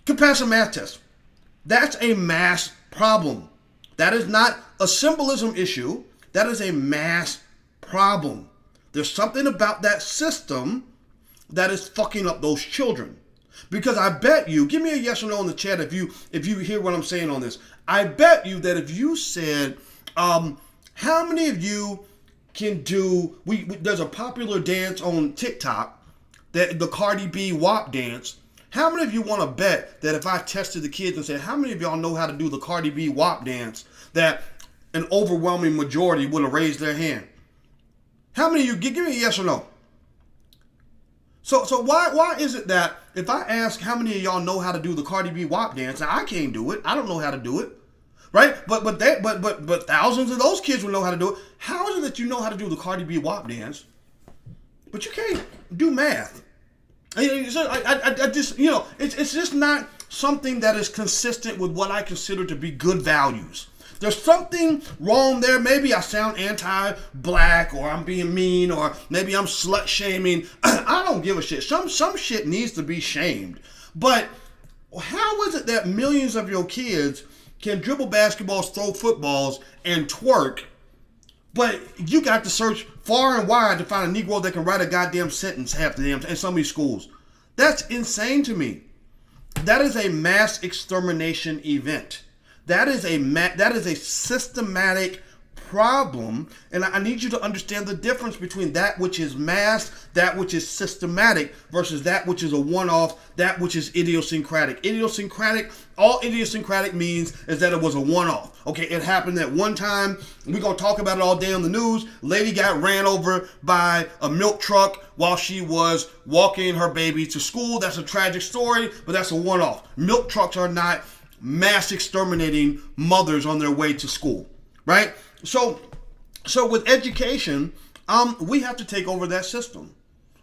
could pass a math test. That's a mass problem. That is not a symbolism issue. That is a mass problem. There's something about that system that is fucking up those children. Because I bet you, give me a yes or no in the chat if you hear what I'm saying on this. I bet you that if you said, how many of you can do, there's a popular dance on TikTok, the Cardi B WAP dance. How many of you want to bet that if I tested the kids and said, how many of y'all know how to do the Cardi B WAP dance, that an overwhelming majority would have raised their hand? How many of you, give me a yes or no. So why is it that if I ask how many of y'all know how to do the Cardi B WAP dance, now I can't do it. I don't know how to do it. Right? But thousands of those kids will know how to do it. How is it that you know how to do the Cardi B WAP dance, but you can't do math? I just, it's just not something that is consistent with what I consider to be good values. There's something wrong there. Maybe I sound anti-black, or I'm being mean, or maybe I'm slut-shaming. I don't give a shit. Some shit needs to be shamed. But how is it that millions of your kids can dribble basketballs, throw footballs, and twerk, but you got to search far and wide to find a Negro that can write a goddamn sentence half the damn in some of these schools? That's insane to me. That is a mass extermination event. That is a systematic problem, and I need you to understand the difference between that which is mass, that which is systematic, versus that which is a one-off, that which is idiosyncratic. All idiosyncratic means is that it was a one-off. Okay, it happened at one time. We're going to talk about it all day on the news. Lady got ran over by a milk truck while she was walking her baby to school. That's a tragic story, but that's a one-off. Milk trucks are not mass exterminating mothers on their way to school, right? So with education, we have to take over that system.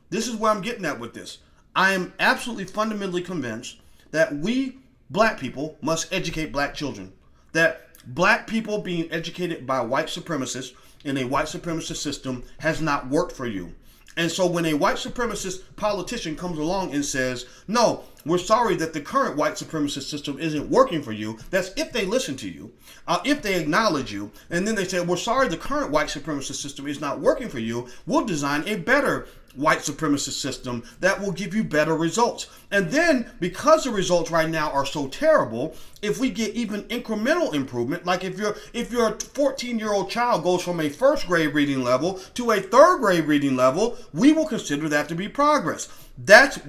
This is where I'm getting at with this. I am absolutely fundamentally convinced that we black people must educate black children. That black people being educated by white supremacists in a white supremacist system has not worked for you. And so when a white supremacist politician comes along and says, no, we're sorry that the current white supremacist system isn't working for you, that's if they listen to you, if they acknowledge you, and then they say, we're sorry the current white supremacist system is not working for you, we'll design a better white supremacist system that will give you better results. And then, because the results right now are so terrible, if we get even incremental improvement, like if your 14-year-old child goes from a first grade reading level to a third grade reading level, we will consider that to be progress. That's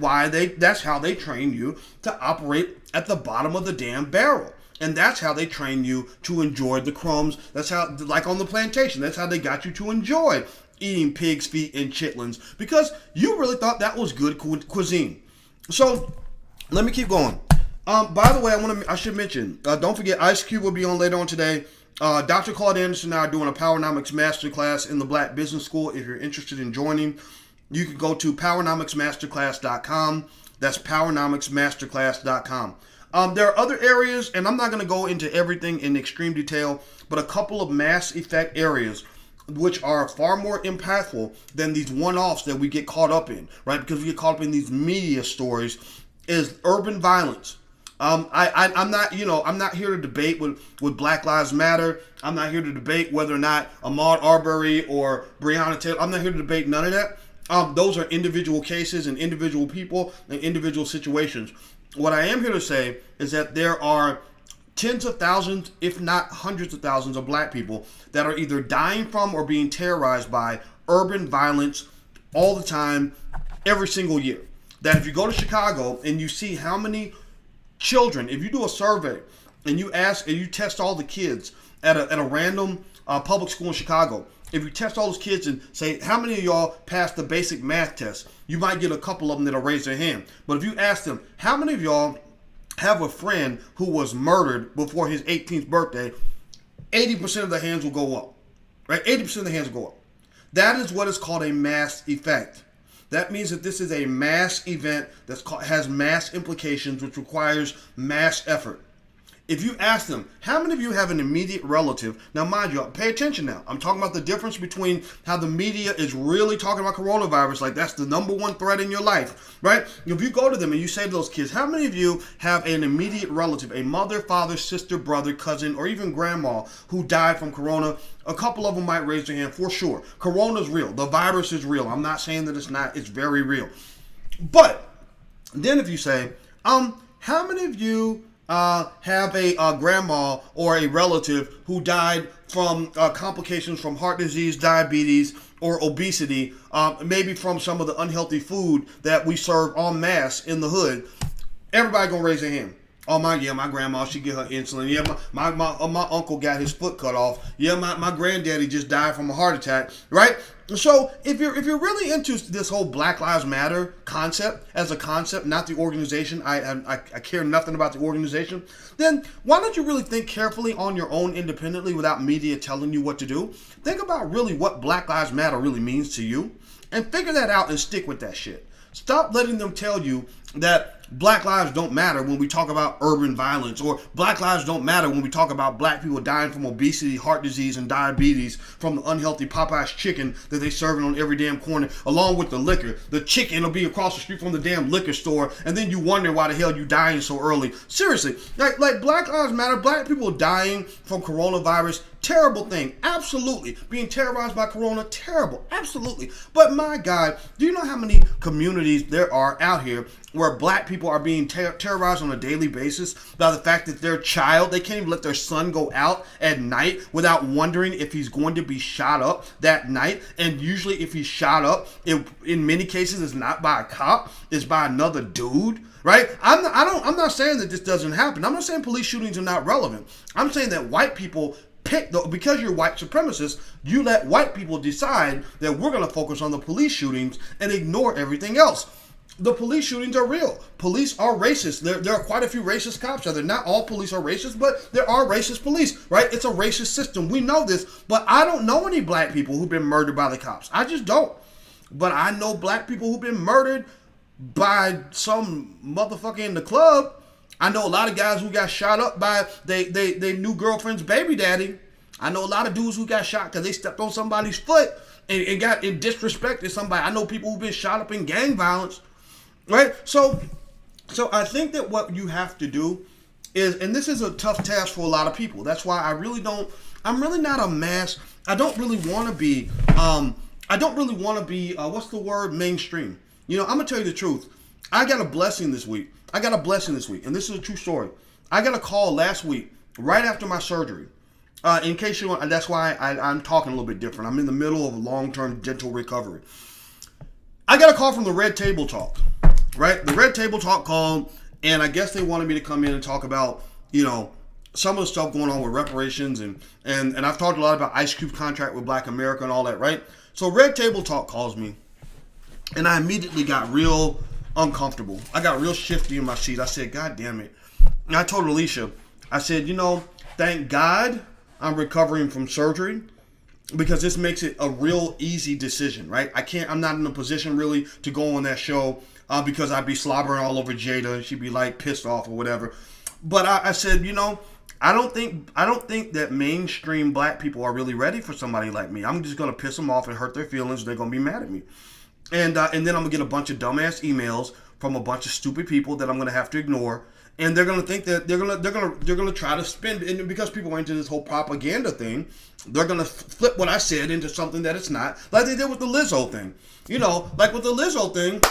how they train you to operate at the bottom of the damn barrel. And that's how they train you to enjoy the crumbs. That's how, like on the plantation, that's how they got you to enjoy eating pig's feet and chitlins, because you really thought that was good cuisine. So let me keep going. By the way, I should mention, don't forget, Ice Cube will be on later on today. Dr. Claude Anderson and I are doing a Powernomics Masterclass in the Black Business School. If you're interested in joining, you can go to powernomicsmasterclass.com. That's powernomicsmasterclass.com. There are other areas, and I'm not going to go into everything in extreme detail, but a couple of mass effect areas which are far more impactful than these one-offs that we get caught up in, right? Because we get caught up in these media stories, is urban violence. I'm not here to debate with Black Lives Matter. I'm not here to debate whether or not Ahmaud Arbery or Breonna Taylor. I'm not here to debate none of that. Those are individual cases and individual people and individual situations. What I am here to say is that there are tens of thousands, if not hundreds of thousands of black people that are either dying from or being terrorized by urban violence all the time, every single year. That if you go to Chicago and you see how many children, if you do a survey and you test all the kids at a random public school in Chicago, if you test all those kids and say, how many of y'all passed the basic math test, you might get a couple of them that'll raise their hand. But if you ask them, how many of y'all have a friend who was murdered before his 18th birthday, 80% of the hands will go up, right? 80% of the hands will go up. That is what is called a mass effect. That means that this is a mass event that has mass implications, which requires mass effort. If you ask them, how many of you have an immediate relative? Now, mind you, pay attention now. I'm talking about the difference between how the media is really talking about coronavirus, like that's the number one threat in your life, right? If you go to them and you say to those kids, how many of you have an immediate relative, a mother, father, sister, brother, cousin, or even grandma who died from corona? A couple of them might raise their hand for sure. Corona's real. The virus is real. I'm not saying that it's not. It's very real. But then if you say, how many of you have a grandma or a relative who died from complications from heart disease, diabetes, or obesity, maybe from some of the unhealthy food that we serve en masse in the hood? Everybody gonna raise their hand. Oh my grandma, she get her insulin. Yeah, my uncle got his foot cut off. Yeah, my granddaddy just died from a heart attack. Right? So if you're really into this whole Black Lives Matter concept as a concept, not the organization, I care nothing about the organization, then why don't you really think carefully on your own independently without media telling you what to do? Think about really what Black Lives Matter really means to you and figure that out and stick with that shit. Stop letting them tell you that Black lives don't matter when we talk about urban violence, or Black lives don't matter when we talk about black people dying from obesity, heart disease, and diabetes from the unhealthy Popeye's chicken that they serving on every damn corner, along with the liquor. The chicken will be across the street from the damn liquor store, and then you wonder why the hell you dying so early. Seriously, like Black lives matter. Black people dying from coronavirus, terrible thing. Absolutely. Being terrorized by corona, terrible. Absolutely. But my God, do you know how many communities there are out here where black people are being terrorized on a daily basis by the fact that their child, they can't even let their son go out at night without wondering if he's going to be shot up that night? And usually if he's shot up, in many cases it's not by a cop, it's by another dude. Right? I'm not saying that this doesn't happen. I'm not saying police shootings are not relevant. I'm saying that white people because you're white supremacists, you let white people decide that we're going to focus on the police shootings and ignore everything else. The police shootings are real. Police are racist. There are quite a few racist cops out there. Not all police are racist, but there are racist police, right? It's a racist system. We know this, but I don't know any black people who've been murdered by the cops. I just don't. But I know black people who've been murdered by some motherfucker in the club. I know a lot of guys who got shot up by they new girlfriend's baby daddy. I know a lot of dudes who got shot because they stepped on somebody's foot and got disrespected somebody. I know people who've been shot up in gang violence, right? So I think that what you have to do is, and this is a tough task for a lot of people. That's why I'm really not a mass. I don't really want to be, what's the word, mainstream. You know, I'm going to tell you the truth. I got a blessing this week. And this is a true story. I got a call last week, right after my surgery. In case you want, that's why I'm talking a little bit different. I'm in the middle of a long-term dental recovery. I got a call from the Red Table Talk, right? The Red Table Talk called, and I guess they wanted me to come in and talk about, you know, some of the stuff going on with reparations, and I've talked a lot about Ice Cube's contract with Black America and all that, right? So Red Table Talk calls me, and I immediately got real uncomfortable. I got real shifty in my seat. I said, God damn it. And I told Alicia, I said, you know, thank God I'm recovering from surgery, because this makes it a real easy decision, right? I'm not in a position really to go on that show because I'd be slobbering all over Jada and she'd be like pissed off or whatever. But I said, you know, I don't think that mainstream black people are really ready for somebody like me. I'm just going to piss them off and hurt their feelings. They're going to be mad at me. And then I'm going to get a bunch of dumbass emails from a bunch of stupid people that I'm going to have to ignore. And they're going to think that they're going to try to spin, and because people are into this whole propaganda thing, they're going to flip what I said into something that it's not, like they did with the Lizzo thing. You know, like with the Lizzo thing,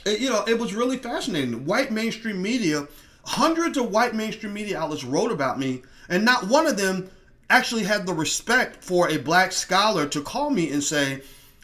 it was really fascinating. White mainstream media, hundreds of white mainstream media outlets wrote about me, and not one of them actually had the respect for a black scholar to call me and say,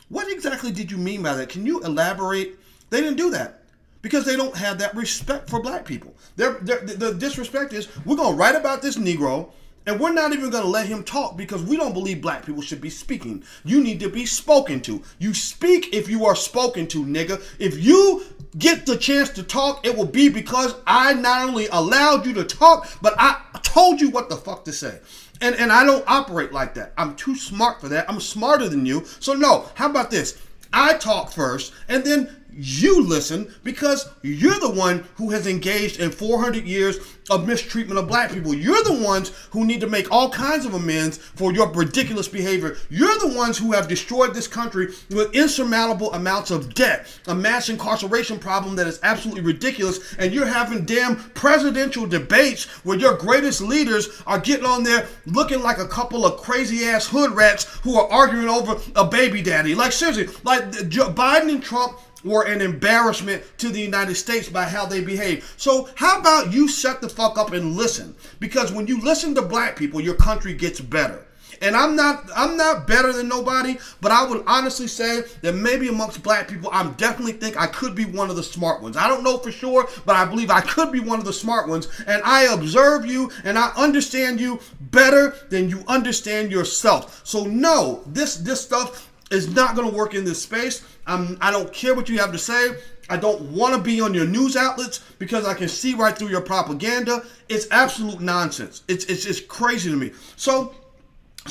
what exactly did you mean by that? Can you elaborate? They didn't do that because they don't have that respect for black people. The disrespect is, we're going to write about this Negro, and we're not even going to let him talk because we don't believe black people should be speaking. You need to be spoken to. You speak if you are spoken to, nigga. If you get the chance to talk, it will be because I not only allowed you to talk, but I told you what the fuck to say. And I don't operate like that. I'm too smart for that. I'm smarter than you. So no, how about this? I talk first, and then you listen, because you're the one who has engaged in 400 years of mistreatment of black people. You're the ones who need to make all kinds of amends for your ridiculous behavior. You're the ones who have destroyed this country with insurmountable amounts of debt, a mass incarceration problem that is absolutely ridiculous, and you're having damn presidential debates where your greatest leaders are getting on there looking like a couple of crazy ass hood rats who are arguing over a baby daddy. Like seriously, like Biden and Trump were an embarrassment to the United States by how they behave. So how about you shut the fuck up and listen? Because when you listen to black people, your country gets better. And I'm not better than nobody, but I would honestly say that maybe amongst black people, I definitely think I could be one of the smart ones. I don't know for sure, but I believe I could be one of the smart ones. And I observe you and I understand you better than you understand yourself. So no, this stuff is not going to work in this space. I don't care what you have to say. I don't want to be on your news outlets because I can see right through your propaganda. It's absolute nonsense. It's crazy to me. So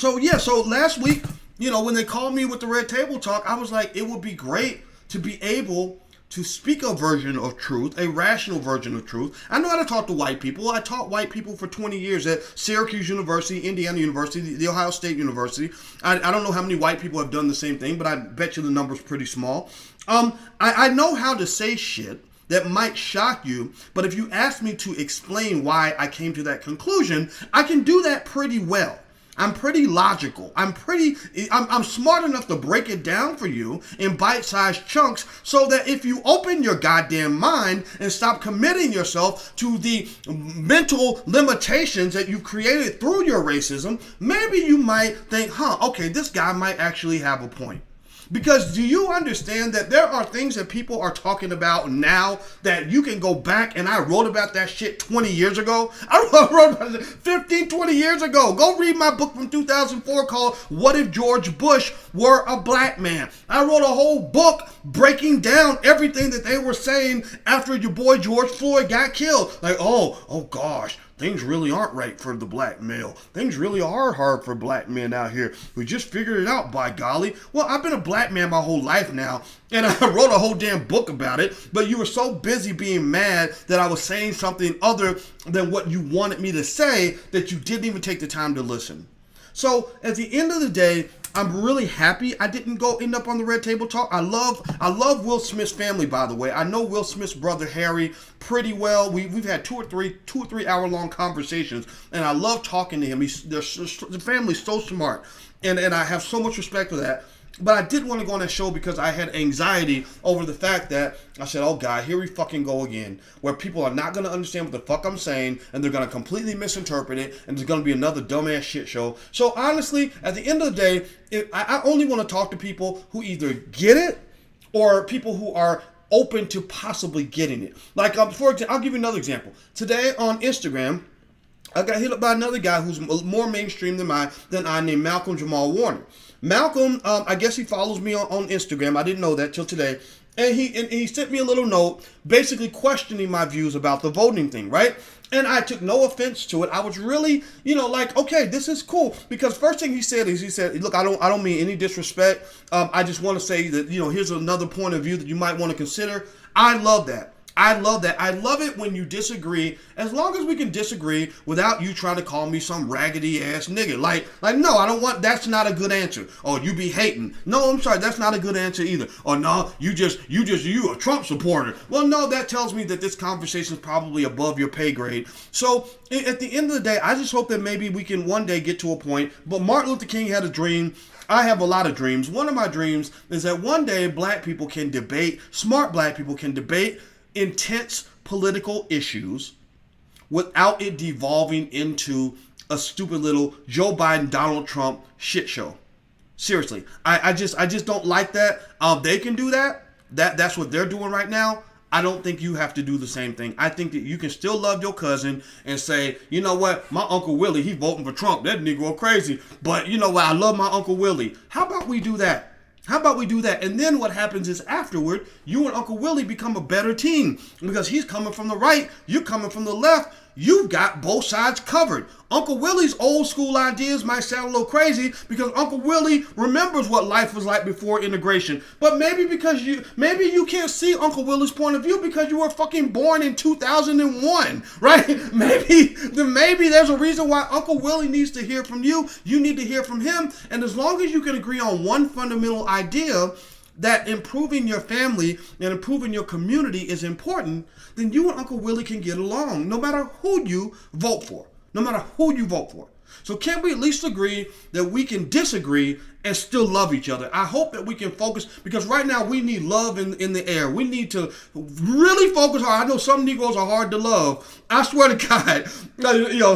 last week, when they called me with the Red Table Talk, I was like, it would be great to be able to speak a version of truth, a rational version of truth. I know how to talk to white people. I taught white people for 20 years at Syracuse University, Indiana University, the Ohio State University. I don't know how many white people have done the same thing, but I bet you the number's pretty small. I know how to say shit that might shock you, but if you ask me to explain why I came to that conclusion, I can do that pretty well. I'm pretty logical. I'm smart enough to break it down for you in bite-sized chunks so that if you open your goddamn mind and stop committing yourself to the mental limitations that you've created through your racism, maybe you might think, okay, this guy might actually have a point. Because do you understand that there are things that people are talking about now that you can go back, and I wrote about that shit 20 years ago. I wrote about it 15, 20 years ago. Go read my book from 2004 called What If George Bush Were a Black Man? I wrote a whole book breaking down everything that they were saying after your boy George Floyd got killed. Like, oh gosh. Things really aren't right for the black male. Things really are hard for black men out here. We just figured it out, by golly. Well, I've been a black man my whole life now, and I wrote a whole damn book about it, but you were so busy being mad that I was saying something other than what you wanted me to say that you didn't even take the time to listen. So at the end of the day, I'm really happy I didn't go end up on the Red Table Talk. I love Will Smith's family, by the way. I know Will Smith's brother Harry pretty well. We've had two or three hour long conversations, and I love talking to him. The family's so smart, and I have so much respect for that. But I did want to go on that show because I had anxiety over the fact that I said, oh God, here we fucking go again, where people are not going to understand what the fuck I'm saying, and they're going to completely misinterpret it, and there's going to be another dumbass shit show. So honestly, at the end of the day, I only want to talk to people who either get it or people who are open to possibly getting it. Like, for example, I'll give you another example. Today on Instagram, I got hit up by another guy who's more mainstream than I named Malcolm Jamal Warner. Malcolm, I guess he follows me on Instagram. I didn't know that till today. And he sent me a little note basically questioning my views about the voting thing, right? And I took no offense to it. I was really, like, okay, this is cool. Because first thing he said, look, I don't mean any disrespect. I just want to say that, here's another point of view that you might want to consider. I love that. I love that. I love it when you disagree, as long as we can disagree without you trying to call me some raggedy ass nigga. Like, no, I don't want, that's not a good answer. Or you be hating. No, I'm sorry, that's not a good answer either. Or no, you a Trump supporter. Well, no, that tells me that this conversation is probably above your pay grade. So at the end of the day, I just hope that maybe we can one day get to a point. But Martin Luther King had a dream. I have a lot of dreams. One of my dreams is that one day black people can debate, smart black people can debate intense political issues without it devolving into a stupid little Joe Biden, Donald Trump shit show. Seriously, I just don't like that. They can do that. That's what they're doing right now. I don't think you have to do the same thing. I think that you can still love your cousin and say, you know what, my Uncle Willie, he voting for Trump. That nigga crazy. But you know what, I love my Uncle Willie. How about we do that? And then what happens is afterward, you and Uncle Willie become a better team because he's coming from the right, you're coming from the left. You've got both sides covered. Uncle Willie's old school ideas might sound a little crazy because Uncle Willie remembers what life was like before integration. But maybe you can't see Uncle Willie's point of view because you were fucking born in 2001, right? Maybe there's a reason why Uncle Willie needs to hear from you. You need to hear from him. And as long as you can agree on one fundamental idea, that improving your family and improving your community is important, then you and Uncle Willie can get along no matter who you vote for. So can we at least agree that we can disagree and still love each other? I hope that we can focus, because right now we need love in the air. We need to really focus hard. I know some Negroes are hard to love. I swear to God,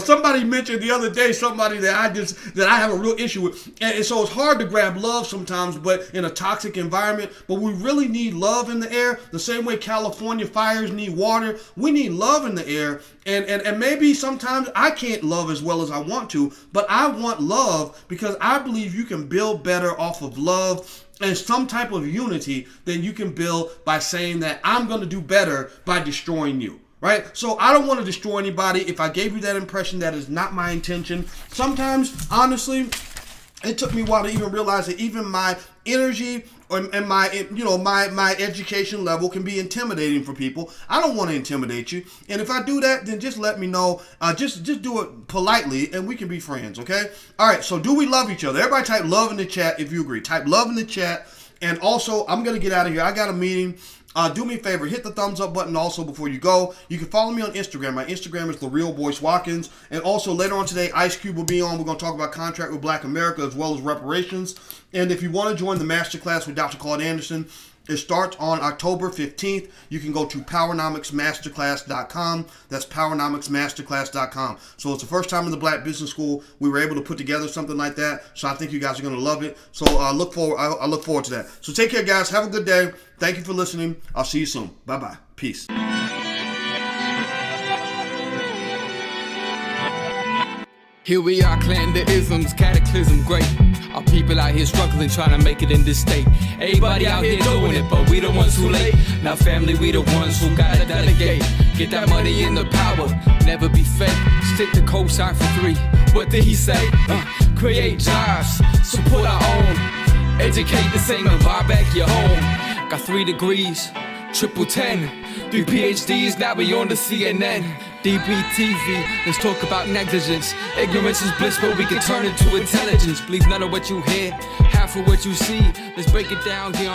somebody mentioned the other day somebody that I have a real issue with. And so it's hard to grab love sometimes, but in a toxic environment. But we really need love in the air. The same way California fires need water. We need love in the air. And maybe sometimes I can't love as well as I want to, but I want love because I believe you can build better off of love and some type of unity than you can build by saying that I'm going to do better by destroying you. Right? So I don't want to destroy anybody. If I gave you that impression, that is not my intention. Sometimes, honestly, It took me a while to even realize that even my energy and my education level can be intimidating for people. I don't want to intimidate you, and if I do that, then just let me know. Just do it politely, and we can be friends. Okay. All right. So do we love each other? Everybody type love in the chat if you agree. Type love in the chat. And also, I'm gonna get out of here. I got a meeting. Do me a favor, hit the thumbs up button also before you go. You can follow me on Instagram. My Instagram is the real Boyce Watkins. And also later on today, Ice Cube will be on. We're going to talk about contract with Black America as well as reparations. And if you want to join the masterclass with Dr. Claude Anderson, it starts on October 15th. You can go to powernomicsmasterclass.com. That's powernomicsmasterclass.com. So it's the first time in the Black Business School we were able to put together something like that. So I think you guys are going to love it. So I look forward to that. So take care, guys. Have a good day. Thank you for listening. I'll see you soon. Bye-bye. Peace. Here we are, clan the isms, cataclysm, great. Our people out here struggling, trying to make it in this state. Everybody out here doing it, but we the ones who late. Now family, we the ones who gotta delegate. Get that money in the power, never be fake. Stick to cosign for 3. What did he say? Create jobs, support our own. Educate the same and buy back your home. Got 3 degrees, triple 10. 3 PhDs, now we on the CNN. DBTV, let's talk about negligence. Ignorance is bliss, but we can turn it to intelligence. Believe none of what you hear, half of what you see. Let's break it down here.